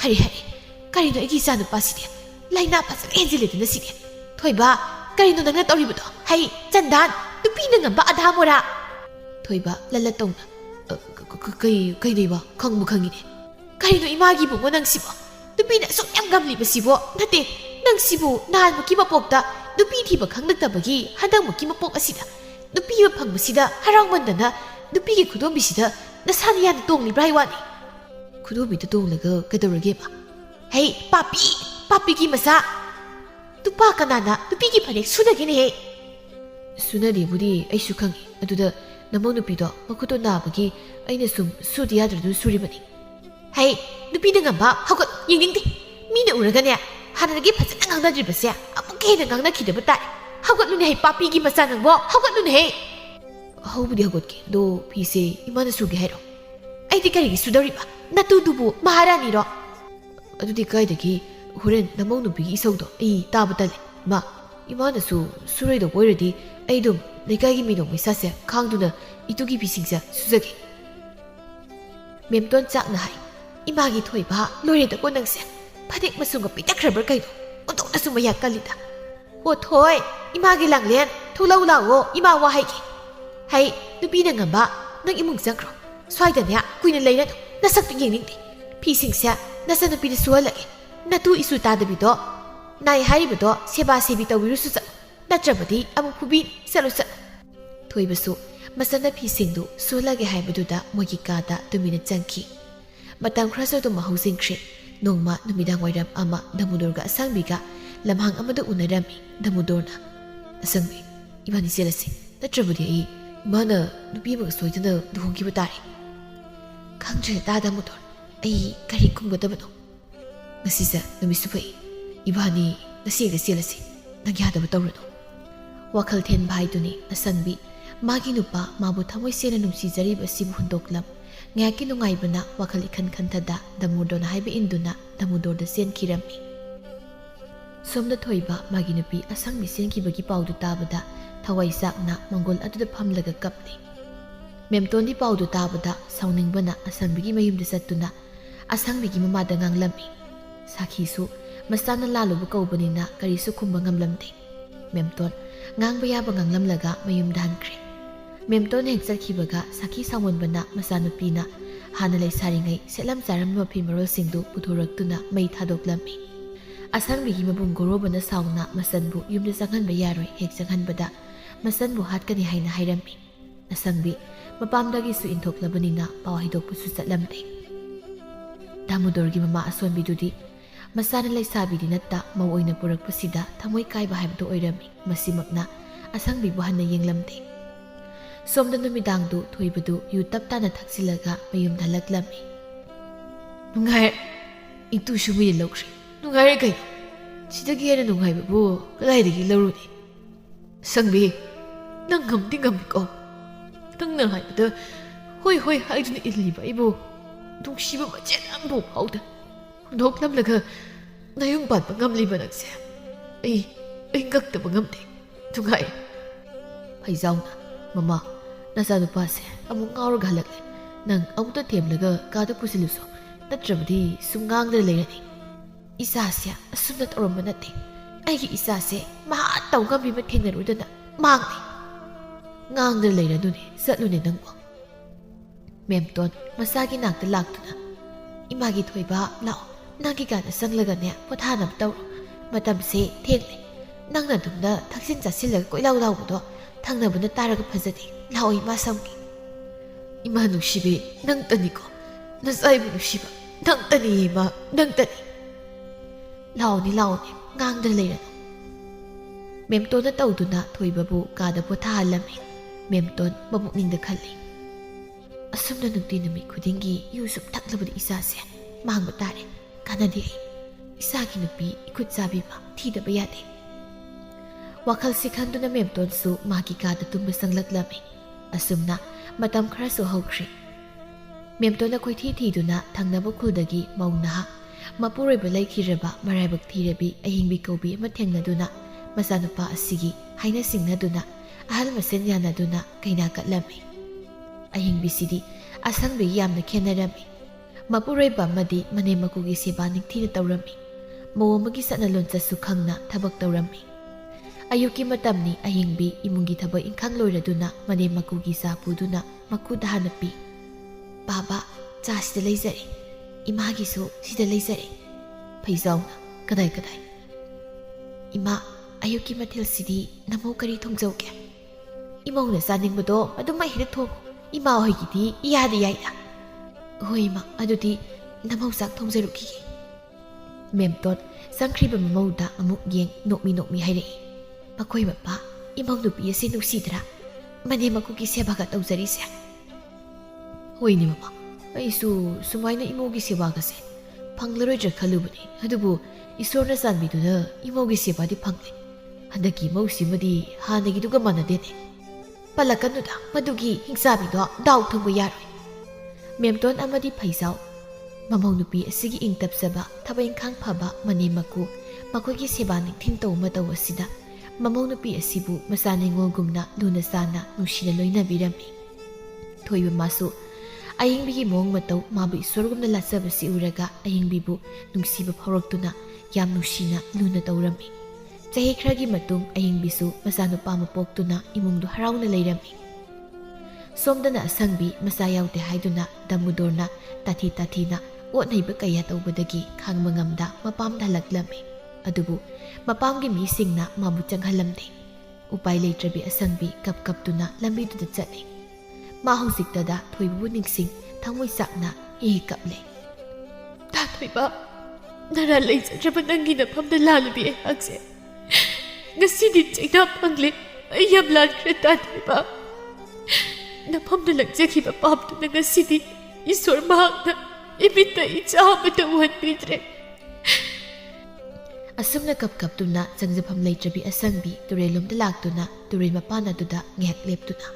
ꯍꯔꯦ ꯀꯔꯤꯅꯣ ꯑꯩꯒꯤ ꯏꯆꯥꯅꯨꯄꯥꯁꯤꯗꯤ ꯂꯥꯏꯅꯥ ꯐꯖꯅ ꯍꯦꯟꯖꯤꯜꯂꯦꯗꯅ ꯁꯤꯗꯤ ꯊꯣꯏꯕ ꯀꯔꯤꯅꯣ ꯅꯪꯅ ꯇꯧꯔꯤꯕꯗꯣ ꯍꯩ ꯆꯟꯗꯥꯟ ꯅꯨꯄꯤꯅ ꯉꯝꯕ ꯑꯙꯥ ꯃꯣꯔꯥ ꯊꯣꯏꯕ ꯂꯜꯂ ꯇꯧꯅ ꯀꯩꯅꯣꯕ ꯈꯪꯕꯨ ꯈꯪꯉꯤꯅꯦ ꯀꯔꯤꯅꯣ ꯏꯃꯥꯒꯤ ꯏꯕꯨꯡꯉꯣ ꯅꯪꯁꯤꯕꯣ ꯅꯨꯄꯤꯅ ꯑꯁꯨꯛ ꯌꯥꯝ ꯉꯝꯂꯤꯕꯁꯤꯕꯣ ꯅꯠꯇꯦ ꯅꯪꯁꯤꯕꯨ ꯅꯍꯥꯟꯃꯨꯛꯀꯤ ꯃꯄꯣꯛꯇ ꯅꯨꯄꯤ ꯊꯤꯕ ꯈꯪꯂꯛꯇꯕꯒꯤ ꯍꯟꯗꯛꯃꯨꯛꯀꯤ ꯃꯄꯣꯛ ꯑꯁꯤꯗ ꯅꯨꯄꯤ ꯑꯃ ꯐꯪꯕꯁꯤꯗ ꯍꯔꯥꯎꯃꯟꯗꯅ ꯅꯨꯄꯤꯒꯤ ꯈꯨꯗꯣꯝꯕꯤꯁꯤꯗ ꯅꯁꯥꯅ ꯌꯥꯝꯅ ꯇꯣꯡꯂꯤꯕ꯭ꯔꯥ ꯍꯥꯏ ꯋꯥꯅꯤ ꯈꯨꯗꯣꯝꯕꯤꯗ ꯇꯣꯡꯂꯒ ꯀꯩꯗꯧꯔꯒꯦꯕ ꯍꯩ ꯄꯥꯄꯤꯒꯤ ꯃꯆꯥ ꯅꯨꯄꯥ ꯀꯅꯥꯅ ꯅꯨꯄꯤꯒꯤ ꯐꯅꯦꯛ ꯁꯨꯅꯒꯦꯅꯦꯍꯦ ꯁꯨꯅꯗꯦꯕꯨꯗꯤ ꯑꯩꯁꯨ ꯈꯪꯉꯤ ꯑꯗꯨꯗ ꯅꯃꯧ ꯅꯨꯄꯤꯗꯣ ꯃꯈꯨꯠꯇꯣ ꯅꯥꯕꯒꯤ ꯑꯩꯅ ꯁꯨꯝ ꯁꯨꯗ ꯌꯥꯗ꯭ꯔꯗꯨꯅ ꯁꯨꯔꯤꯕꯅꯤ ꯍꯩ ꯅꯨꯄꯤꯅ ꯉꯝꯕ ꯍꯧꯒꯠ ꯌꯦꯡꯅꯤꯡꯗꯦ ꯃꯤꯅ ꯎꯔꯒꯅꯦ ꯍꯥꯟꯅꯗꯒꯤ ꯐꯖꯅ ꯉꯥꯡꯅꯗ꯭ꯔꯤꯕꯁꯦ ꯑꯃꯨꯛꯀ ꯍꯦꯟꯅ ꯉꯥꯡꯅꯈꯤꯗꯕ ꯇꯥꯏ ꯍꯧꯒꯠꯂꯨꯅꯦ ꯍꯩ ꯄꯥꯄꯤꯒꯤ ꯃꯆꯥ ꯅꯪꯕꯣ ꯍꯧꯒꯠꯂꯨꯅꯦꯍꯦ ꯍꯧꯕꯨꯗꯤ ꯍꯧꯒꯠꯀꯦ ꯑꯗꯣ ꯐꯤꯁꯦ ꯏꯃꯥꯅ ꯁꯨꯒꯦ ꯍꯥꯏꯔꯣ ꯑꯩꯗꯤ ꯀꯔꯤꯒꯤ ꯁꯨꯗꯧꯔꯤꯕ ꯅꯇꯨꯗꯨꯕꯨ ꯃꯍꯥꯔꯥꯅꯤꯔꯣ ꯑꯗꯨꯗꯤ ꯀꯥꯏꯗꯒꯤ ꯍꯣꯔꯦꯟ ꯅꯃꯧ ꯅꯨꯄꯤꯒꯤ ꯏꯁꯧꯗꯣ ꯑꯩ ꯇꯥꯕ ꯇꯜꯂꯦ 이마ꯅꯁꯨ 수레도 보이르디 ꯑꯩꯗꯨꯝ ꯂꯩꯀꯥꯏꯒꯤ ꯃꯤꯅꯣꯛ ꯃꯩꯁꯥꯁꯦ ꯈꯥꯡꯗꯨꯅ ꯏꯇꯨꯒꯤ ꯐꯤꯁꯤꯡꯁꯦ ꯁꯨꯖꯒꯦ ꯃꯦꯝꯇꯣꯟ ꯆꯥꯛꯅ ꯍꯥꯏ 이마ꯒꯤ ꯊꯣꯏꯕ ꯂꯣꯏꯔꯦꯗꯀꯣ ꯅꯪꯁꯦ ꯐꯅꯦꯛ ꯃꯆꯨꯒ ꯄꯤꯇꯛꯈ꯭ꯔꯕ꯭ꯔꯥ ꯀꯩꯅꯣ ꯑꯣꯟꯊꯣꯛꯅꯁꯨ ꯃꯌꯥ ꯀꯜꯂꯤꯗ ꯍꯣ ꯊꯣꯏ 이마ꯒꯤ ꯂꯥꯡꯂꯦꯟ ꯊꯣꯛꯂꯛꯎ ꯂꯥꯛꯑꯣ 이마 ꯋꯥ ꯍꯥꯏꯒꯦ ꯍꯩ ꯅꯨꯄꯤꯅ ꯉꯝꯕ ꯅꯪ ꯏꯃꯨꯡ ꯆꯪꯈ꯭ꯔꯣ ꯁ꯭ꯋꯥꯏꯗꯅꯦ ꯀꯨꯏꯅ ꯂꯩꯔꯅꯨ ꯅꯁꯛꯇꯨ ꯌꯦꯡꯅꯤꯡꯗꯦ ꯐꯤꯁꯤꯡꯁꯦ ꯅꯆꯟꯅꯨꯄꯤꯗ ꯁꯨꯍꯜꯂꯒꯦ ꯅꯇꯨ 이수 ꯇꯥꯗꯕꯤꯗꯣ 나이 하이브도 세바 세비 떠위르수 자 나트라버디 아무 푸비 셀로 자 토이버수 마산나 피싱도 수라게 하이브도다 모기 까다 두미는 짱키 마땅 크라서도 마호싱크리 농마 누미당 와이람 아마 다무돌가 상비가 람항 아마도 우나람이 다무돌나 상비 이반이 셀라시 나트라버디 이 마나 누비버 소이드나 누홍기부 따리 강주에 따다무돌 이 가리 꿈거다버노 나시자 누미수파이 이반이 나시가 셀라시 나기하다부 떠르노 와칼 텐 바이두니 아상비 마기 누파 마부 타모이 세나 눔시자리바 시부 훈독람 ngaki nungaibana wakal ikhan khanthada damudon haibe induna damudoda sen kirami somda thoiba magi nupi asang mi sen kibagi paudu tabada thawai sakna mongol aduda phamlaga kapni memtoni paudu tabada sauningbana asangbigi mayumda sattuna asangbigi mamada nganglami sakhisu masana lalubu kaubanina karisu khumba ngamlamde memton ngang bayaba nganglamlaga mayum dhankre memton hek charkhibaga sakhi samonbana masanupina hana lai saringai selam charam mapi marol singdu puthoraktuna mai thadoklami asangbi mabung gorobana sauna masanbu yumna sanghanba yaroi hek sanghanbada masanbu hatkani haina hairami asangbi mapamdagi su inthoklabanina paw haidokpu su chatlamde damudorgi mama asonbidudi masana laisabidi natta mawoina purakpasida thamoi kaiba haibdo oirami masimakna asangbi bu hanna yenglamde somda numidangdu thoibadu yu taptana thaksilaga mayum dhalaklami nungai itu shumi lokri nungai kai sidagi hena nungai babu kalai dagi loruni sangbi nang ngamdi ngamko ꯅꯪꯅ ꯍꯥꯏꯕꯗ ꯍꯣꯏ ꯍꯣꯏ ꯍꯥꯏꯗꯨꯅ ꯏꯜꯂꯤꯕ ꯑꯩꯕꯨ ꯅꯨꯡꯁꯤꯕ ꯃꯆꯦꯠ ꯑꯃꯐꯥꯎ ꯐꯥꯎꯗ ꯍꯨꯟꯗꯣꯛꯂꯝꯂꯒ ꯅꯌꯨꯝ ꯄꯥꯟꯕ ꯉꯝꯂꯤꯕ ꯅꯪꯁꯦ ꯑꯩ ꯉꯛꯇꯕ ꯉꯝꯗꯦ ꯅꯨꯡꯉꯥꯏ. ꯐꯩꯖꯥꯎꯅ ꯃꯃꯥ ꯅꯆꯥꯅꯨꯄꯥꯁꯦ ꯑꯃꯨꯛ ꯉꯥꯎꯔꯒ ꯍꯜꯂꯛꯂꯦ. ꯅꯪ ꯑꯃꯨꯛꯇ ꯊꯦꯝꯂꯒ ꯀꯥꯗ ꯄꯨꯁꯤꯜꯂꯨꯁꯨ, ꯅꯠꯇ꯭ꯔꯕꯗꯤ ꯁꯨꯝ ꯉꯥꯡꯗꯅ ꯂꯩꯔꯅꯤ. ꯏꯆꯥꯁꯦ ꯑꯁꯨꯝꯅ ꯇꯧꯔꯝꯕ ꯅꯠꯇꯦ. ꯑꯩꯒꯤ ꯏꯆꯥꯁꯦ ꯃꯍꯥ ꯇꯧ ꯉꯝꯃꯤꯕ ꯊꯦꯡꯅꯔꯨꯗꯅ ꯃꯥꯡꯗꯦ. ꯉꯥꯡꯗꯅ ꯂꯩꯔꯅꯨꯅꯦ, ꯆꯠꯂꯨꯅꯦ ꯅꯪꯕꯨ. ꯃꯦꯝꯇꯣꯟ ꯃꯆꯥꯒꯤ ꯅꯥꯛꯇ ꯂꯥꯛꯇꯨꯅ ꯏꯃꯥꯒꯤ ꯊꯣꯏꯕ ꯂꯥꯛꯑꯣ, ꯅꯪꯒꯤ ꯀꯥꯗ ꯆꯪꯂꯒꯅꯦ ꯄꯣꯊꯥꯅꯕ ꯇꯧꯔꯣ. ꯃꯇꯝꯁꯦ ꯊꯦꯡꯂꯦ. ꯅꯪꯅ ꯑꯗꯨꯝꯅ ꯊꯛꯆꯤꯟ ꯆꯥꯁꯤꯜꯂꯒ ꯀꯣꯏꯂꯥꯎ ꯂꯥꯎꯕꯗꯣ ꯊꯪꯅꯕꯅ ꯇꯥꯔꯒ ꯐꯖꯗꯦ. ꯂꯥꯛꯑꯣ ꯏꯃꯥ ꯁꯝꯒꯦ. 이마 누시비 낭떠니고 나사이브 누시바 낭떠니 이마 낭떠니. ꯂꯥꯛꯑꯣꯅꯦ ꯂꯥꯛꯑꯣꯅꯦ, ꯉꯥꯡꯗꯅ ꯂꯩꯔꯅꯨ. ꯃꯦꯝꯇꯣꯟꯅ ꯇꯧꯗꯨꯅ ꯊꯣꯏꯕꯕꯨ ꯀꯥꯗ ꯄꯣꯊꯥꯍꯜꯂꯝꯃꯤ. ꯃꯦꯝꯇꯣꯟ ꯃꯄꯨꯛꯅꯤꯡꯗ ꯈꯜꯂꯤ, ꯑꯁꯨꯝꯅ ꯅꯨꯡꯇꯤ ꯅꯨꯃꯤꯠ ꯈꯨꯗꯤꯡꯒꯤ ꯌꯨ ꯁꯨꯝ ꯊꯛꯂꯕꯗꯤ ꯏꯆꯥꯁꯦ ꯃꯥꯡꯕ ꯇꯥꯔꯦ. ꯀꯥꯟꯅꯗꯦ. ꯑꯩ ꯏꯆꯥꯒꯤ ꯅꯨꯄꯤ ꯏꯈꯨꯠ ꯆꯥꯕꯤꯕ ꯊꯤꯗꯕ ꯌꯥꯗꯦ. ꯋꯥꯈꯜꯁꯤ ꯈꯟꯗꯨꯅ ꯃꯦꯝꯇꯣꯟꯁꯨ ꯃꯥꯒꯤ ꯀꯥꯗ ꯇꯨꯝꯕ ꯆꯪꯂꯛꯂꯝꯃꯤ. ꯑꯁꯨꯝꯅ ꯃꯇꯝ ꯈꯔꯁꯨ ꯍꯧꯈ꯭ꯔꯦ. ꯃꯦꯝꯇꯣꯟꯅ ꯀꯣꯏꯊꯤ ꯊꯤꯗꯨꯅ ꯊꯪꯅꯕ ꯈꯨꯜꯗꯒꯤ ꯃꯧ ꯅꯍꯥ ꯃꯄꯨꯔꯣꯏꯕ ꯂꯩꯈꯤꯗ꯭ꯔꯕ ꯃꯔꯥꯏꯕꯛ ꯊꯤꯔꯕꯤ ꯑꯍꯤꯡꯕꯤ ꯀꯧꯕꯤ ꯑꯃ ꯊꯦꯡꯅꯗꯨꯅ ꯃꯆꯥꯅꯨꯄꯥ ꯑꯁꯤꯒꯤ ꯍꯥꯏꯅ ꯁꯤꯡꯅꯗꯨꯅ ꯑꯍꯜ ꯃꯁꯦꯟ ꯌꯥꯅꯗꯨꯅ ꯀꯩꯅꯥ ꯀꯠꯂꯝꯃꯤ. ꯑꯍꯤꯡꯕꯤꯁꯤꯗꯤ ꯑꯁꯪꯕꯤꯒꯤ ꯌꯥꯝꯅ ꯈꯦꯟꯅꯔꯝꯃꯤ. ꯃꯄꯨꯔꯣꯏꯕ ꯑꯃꯗꯤ ꯃꯅꯦꯝ ꯃꯀꯨꯒꯤ ꯁꯦꯕꯥ ꯅꯤꯡꯊꯤꯅ ꯇꯧꯔꯝꯃꯤ. ꯃꯧ ꯑꯃꯒꯤ ꯆꯠꯅ ꯂꯣꯟꯆꯠꯁꯨ ꯈꯪꯅ ꯊꯕꯛ ꯇꯧꯔꯝꯃꯤ. ꯑꯌꯨꯛꯀꯤ ꯃꯇꯝꯅꯤ. ꯑꯍꯤꯡꯕꯤ ꯏꯃꯨꯡꯒꯤ ꯊꯕꯛ ꯏꯪꯈꯥꯡ ꯂꯣꯏꯔꯗꯨꯅ ꯃꯅꯦꯝ ꯃꯀꯨꯒꯤ ꯆꯥ ꯄꯨꯗꯨꯅ ꯃꯀꯨꯗ ꯍꯥꯟꯅ ꯄꯤ. ꯕꯥꯕꯥ, ꯆꯥ ꯁꯤꯗ ꯂꯩꯖꯔꯦ. ꯏꯃꯥꯒꯤꯁꯨ ꯁꯤꯗ ꯂꯩꯖꯔꯦ. ꯐꯩꯖꯥꯎꯅ ꯀꯗꯥꯏ? ꯏꯃꯥ, ꯑꯌꯨꯛꯀꯤ ꯃꯊꯦꯜꯁꯤꯗꯤ ꯅꯃꯧ ꯀꯔꯤ ꯊꯣꯡꯖꯧꯒꯦ? ꯏꯃꯧꯅ ꯆꯥꯅꯤꯡꯕꯗꯣ ꯑꯗꯨꯃꯥꯏ ꯍꯦꯛꯇ ꯊꯣꯡꯉꯨ. ꯏꯃꯥ ꯍꯣꯏꯒꯤꯗꯤ ꯏꯌꯥꯗ ꯌꯥꯏꯗ. ꯍꯣꯏ ꯏꯃꯥ, ꯑꯗꯨꯗꯤ ꯅꯃꯧ ꯆꯥꯛ ꯊꯣꯡꯖꯔꯨꯈꯤꯒꯦ. ꯃꯦꯝꯇꯣꯟ ꯆꯪꯈ꯭ꯔꯤꯕ ꯃꯃꯧꯗ ꯑꯃꯨꯛ ꯌꯦꯡ ꯅꯣꯛꯃꯤ ꯍꯥꯏꯔꯛꯏ. ꯃꯈꯣꯏ ꯃꯄꯥ, ꯏꯃꯧ ꯅꯨꯄꯤ ꯑꯁꯤ ꯅꯨꯡꯁꯤꯗ꯭ꯔꯥ? ꯃꯅꯦꯝ ꯃꯀꯨꯒꯤ ꯁꯦꯕꯥꯒ ꯇꯧꯖꯔꯤꯁꯦ. ꯍꯣꯏꯅꯦ ꯃꯃꯥ, ꯑꯩꯁꯨ ꯁꯨꯃꯥꯏꯅ ꯏꯃꯧꯒꯤ ꯁꯦꯕꯥꯒꯁꯦ ꯐꯪꯂꯔꯣꯏꯗ꯭ꯔꯥ ꯈꯜꯂꯨꯕꯅꯤ. ꯑꯗꯨꯕꯨ ꯏꯁꯣꯔꯅ ꯆꯥꯟꯕꯤꯗꯨꯅ ꯏꯃꯧꯒꯤ ꯁꯦꯕꯥꯗꯤ ꯐꯪꯂꯦ. ꯍꯟꯗꯛꯀꯤ ꯏꯃꯧꯁꯤꯃꯗꯤ ꯍꯥꯟꯅꯒꯤꯗꯨꯒ ꯃꯥꯟꯅꯗꯦꯅꯦ. ꯄꯜꯂꯛꯀꯅꯨꯗ, ꯃꯗꯨꯒꯤ ꯍꯤꯡꯆꯥꯕꯤꯗꯣ ꯗꯥꯎ ꯊꯪꯕ ꯌꯥꯔꯣꯏ. ꯃꯦꯝꯇꯣꯟ ꯑꯃꯗꯤ ꯐꯩꯖꯥꯎ ꯃꯃꯧ ꯅꯨꯄꯤ ꯑꯁꯤꯒꯤ ꯏꯪ ꯇꯞꯆꯕ ꯊꯕꯛ ꯏꯪꯈꯥꯡ ꯐꯕ ꯃꯅꯦꯝ ꯃꯀꯨ ꯃꯈꯣꯏꯒꯤ ꯁꯦꯕꯥ ꯅꯤꯡꯊꯤꯟ ꯇꯧ ꯃꯇꯧ ꯑꯁꯤꯗ ꯃꯃꯧ ꯅꯨꯄꯤ ꯑꯁꯤꯕꯨ ꯃꯆꯥ ꯅꯤꯡꯉꯣꯜꯒꯨꯝꯅ ꯂꯨꯅ ꯆꯥꯟꯅ ꯅꯨꯡꯁꯤꯅ ꯂꯣꯏꯅꯕꯤꯔꯝꯃꯤ. ꯊꯣꯏꯕ ꯃꯥꯁꯨ ꯑꯍꯤꯡꯕꯤꯒꯤ ꯃꯑꯣꯡ ꯃꯇꯧ ꯃꯥꯕꯨ ꯏꯁꯣꯔꯒꯨꯝꯅ ꯂꯥꯠꯆꯕꯁꯤ ꯎꯔꯒ ꯑꯍꯤꯡꯕꯤꯕꯨ ꯅꯨꯡꯁꯤꯕ ꯐꯥꯎꯔꯛꯇꯨꯅ ꯌꯥꯝ ꯅꯨꯡꯁꯤꯅ ꯂꯨꯅ ꯇꯧꯔꯝꯃꯤ. ꯆꯍꯤ ꯈꯔꯒꯤ ꯃꯇꯨꯡ ꯑꯍꯤꯡꯕꯤꯁꯨ ꯃꯆꯥꯅꯨꯄꯥ ꯑꯃ ꯄꯣꯛꯇꯨꯅ ꯏꯃꯨꯡꯗꯨ ꯍꯔꯥꯎꯅ ꯂꯩꯔꯝꯃꯤ. ꯁꯣꯝꯗꯅ ꯑꯁꯪꯕꯤ ꯃꯆꯥ ꯌꯥꯎꯗꯦ ꯍꯥꯏꯗꯨꯅ ꯗꯥꯃꯨꯗꯣꯔꯅ ꯇꯥꯊꯤꯅ ꯑꯣꯠꯅꯩꯕ ꯀꯌꯥ ꯇꯧꯕꯗꯒꯤ ꯈꯥꯡꯕ ꯉꯝꯗ ꯃꯄꯥꯝꯗ ꯍꯜꯂꯛꯂꯝꯃꯤ. ꯑꯗꯨꯕꯨ ꯃꯄꯥꯝꯒꯤ ꯃꯤꯁꯤꯡꯅ ꯃꯥꯕꯨ ꯆꯪꯍꯜꯂꯝꯗꯦ. ꯎꯄꯥꯏ ꯂꯩꯇ꯭ꯔꯕꯤ ꯑꯁꯪꯕꯤ ꯀꯞꯇꯨꯅ ꯂꯝꯕꯤꯗꯨꯗ ꯆꯠꯂꯤ. ꯃꯥ ꯍꯧꯖꯤꯛꯇꯗ ꯊꯣꯏꯕꯕꯨ ꯅꯤꯡꯁꯤꯡ ꯊꯃꯣꯏ ꯆꯥꯛꯅ ꯀꯞꯂꯦ. ꯇꯥ ꯊꯣꯏꯕ, ꯅꯔꯥ ꯂꯩꯖꯗ꯭ꯔꯕ ꯅꯪꯒꯤ ꯅꯐꯝꯗ ꯂꯥꯜꯂꯨꯕꯤ ꯑꯩꯍꯥꯛꯁꯦ ꯉꯁꯤꯗꯤ ꯆꯩꯅꯥ ꯐꯪꯂꯦ. ꯑꯩ ꯌꯥꯝ ꯂꯥꯟꯈ꯭ꯔꯦ ꯇꯥ ꯊꯣꯏꯕ. ꯅꯐꯝꯗ ꯂꯪꯖꯈꯤꯕ ꯄꯥꯞꯇꯨꯅ ꯉꯁꯤꯗꯤ ꯏꯁꯣꯔ ꯃꯍꯥꯛꯅ ꯏꯃꯤꯠꯇ ꯏꯆꯥ ꯑꯃꯇ ꯎꯍꯟꯕꯤꯗ꯭ꯔꯦ. ꯑꯁꯨꯝꯅ ꯀꯞꯇꯨꯅ ꯆꯪꯖꯐꯝ ꯂꯩꯇ꯭ꯔꯕꯤ ꯑꯁꯪꯕꯤ ꯇꯨꯔꯦꯜꯂꯣꯝꯗ ꯂꯥꯛꯇꯨꯅ ꯇꯨꯔꯦꯜ ꯃꯄꯥꯟ ꯑꯗꯨꯗ ꯉꯥꯏꯍꯥꯛ ꯂꯦꯞꯇꯨꯅ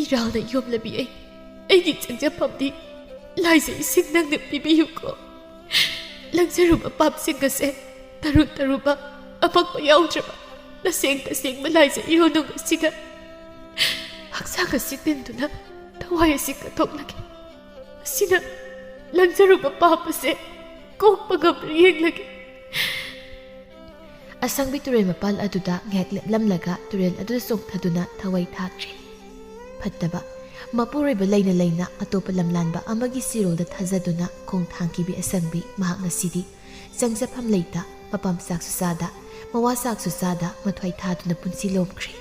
ꯏꯔꯥꯜꯅ ꯌꯣꯝꯂꯕꯤ ꯑꯩꯒꯤ ꯆꯪꯖꯐꯝꯗꯤ ꯂꯥꯏꯖ ꯏꯁꯤꯡ ꯅꯪꯅ ꯄꯤꯕꯤꯌꯨꯀꯣ. ꯂꯪꯖꯔꯨꯕ ꯄꯥꯞꯁꯤꯡ ꯑꯁꯦ ꯇꯔꯨꯕ ꯑꯄꯛꯄ ꯌꯥꯎꯗ꯭ꯔꯕ ꯇꯁꯦꯡꯕ ꯂꯥꯏꯖ ꯏꯔꯣꯟꯅꯨꯡ ꯑꯁꯤꯗ ꯍꯛꯆꯥꯡ ꯑꯁꯤ ꯇꯤꯟꯗꯨꯅ ꯊꯋꯥꯏ ꯑꯁꯤ ꯀꯠꯊꯣꯛꯂꯒꯦ. ꯑꯁꯤꯅ ꯂꯪꯖꯔꯨꯕ ꯄꯥꯞ ꯑꯁꯦ ꯀꯣꯛꯄ ꯉꯝꯕ꯭ꯔꯥ ꯌꯦꯡꯂꯒꯦ. ꯑꯁꯪꯕꯤ ꯇꯨꯔꯦꯜ ꯃꯄꯥꯟ ꯑꯗꯨꯗ ꯉꯥꯏꯍꯥꯛ ꯂꯦꯞꯂꯝꯂꯒ ꯇꯨꯔꯦꯜ ꯑꯗꯨꯗ ꯆꯣꯡꯊꯗꯨꯅ ꯊꯋꯥꯏ ꯊꯥꯈ꯭ꯔꯦ. ꯐꯠꯇꯕ ꯃꯄꯨꯔꯣꯏꯕ ꯂꯩꯅ ꯑꯇꯣꯞꯄ ꯂꯝꯂꯥꯟꯕ ꯑꯃꯒꯤ ꯆꯤꯔꯣꯜꯗ ꯊꯥꯖꯗꯨꯅ ꯈꯣꯡ ꯊꯥꯡꯈꯤꯕꯤ ꯑꯁꯪꯕꯤ ꯃꯍꯥꯛ ꯉꯁꯤꯗꯤ ꯆꯪꯖꯐꯝ ꯂꯩꯇ ꯃꯄꯥꯝ ꯆꯥꯛꯁꯨ ꯆꯥꯗ ꯃꯋꯥ ꯆꯥꯛꯁꯨ ꯆꯥꯗ ꯃꯊ꯭ꯋꯥꯏ ꯊꯥꯗꯨꯅ ꯄꯨꯟꯁꯤ ꯂꯣꯝꯈ꯭ꯔꯦ.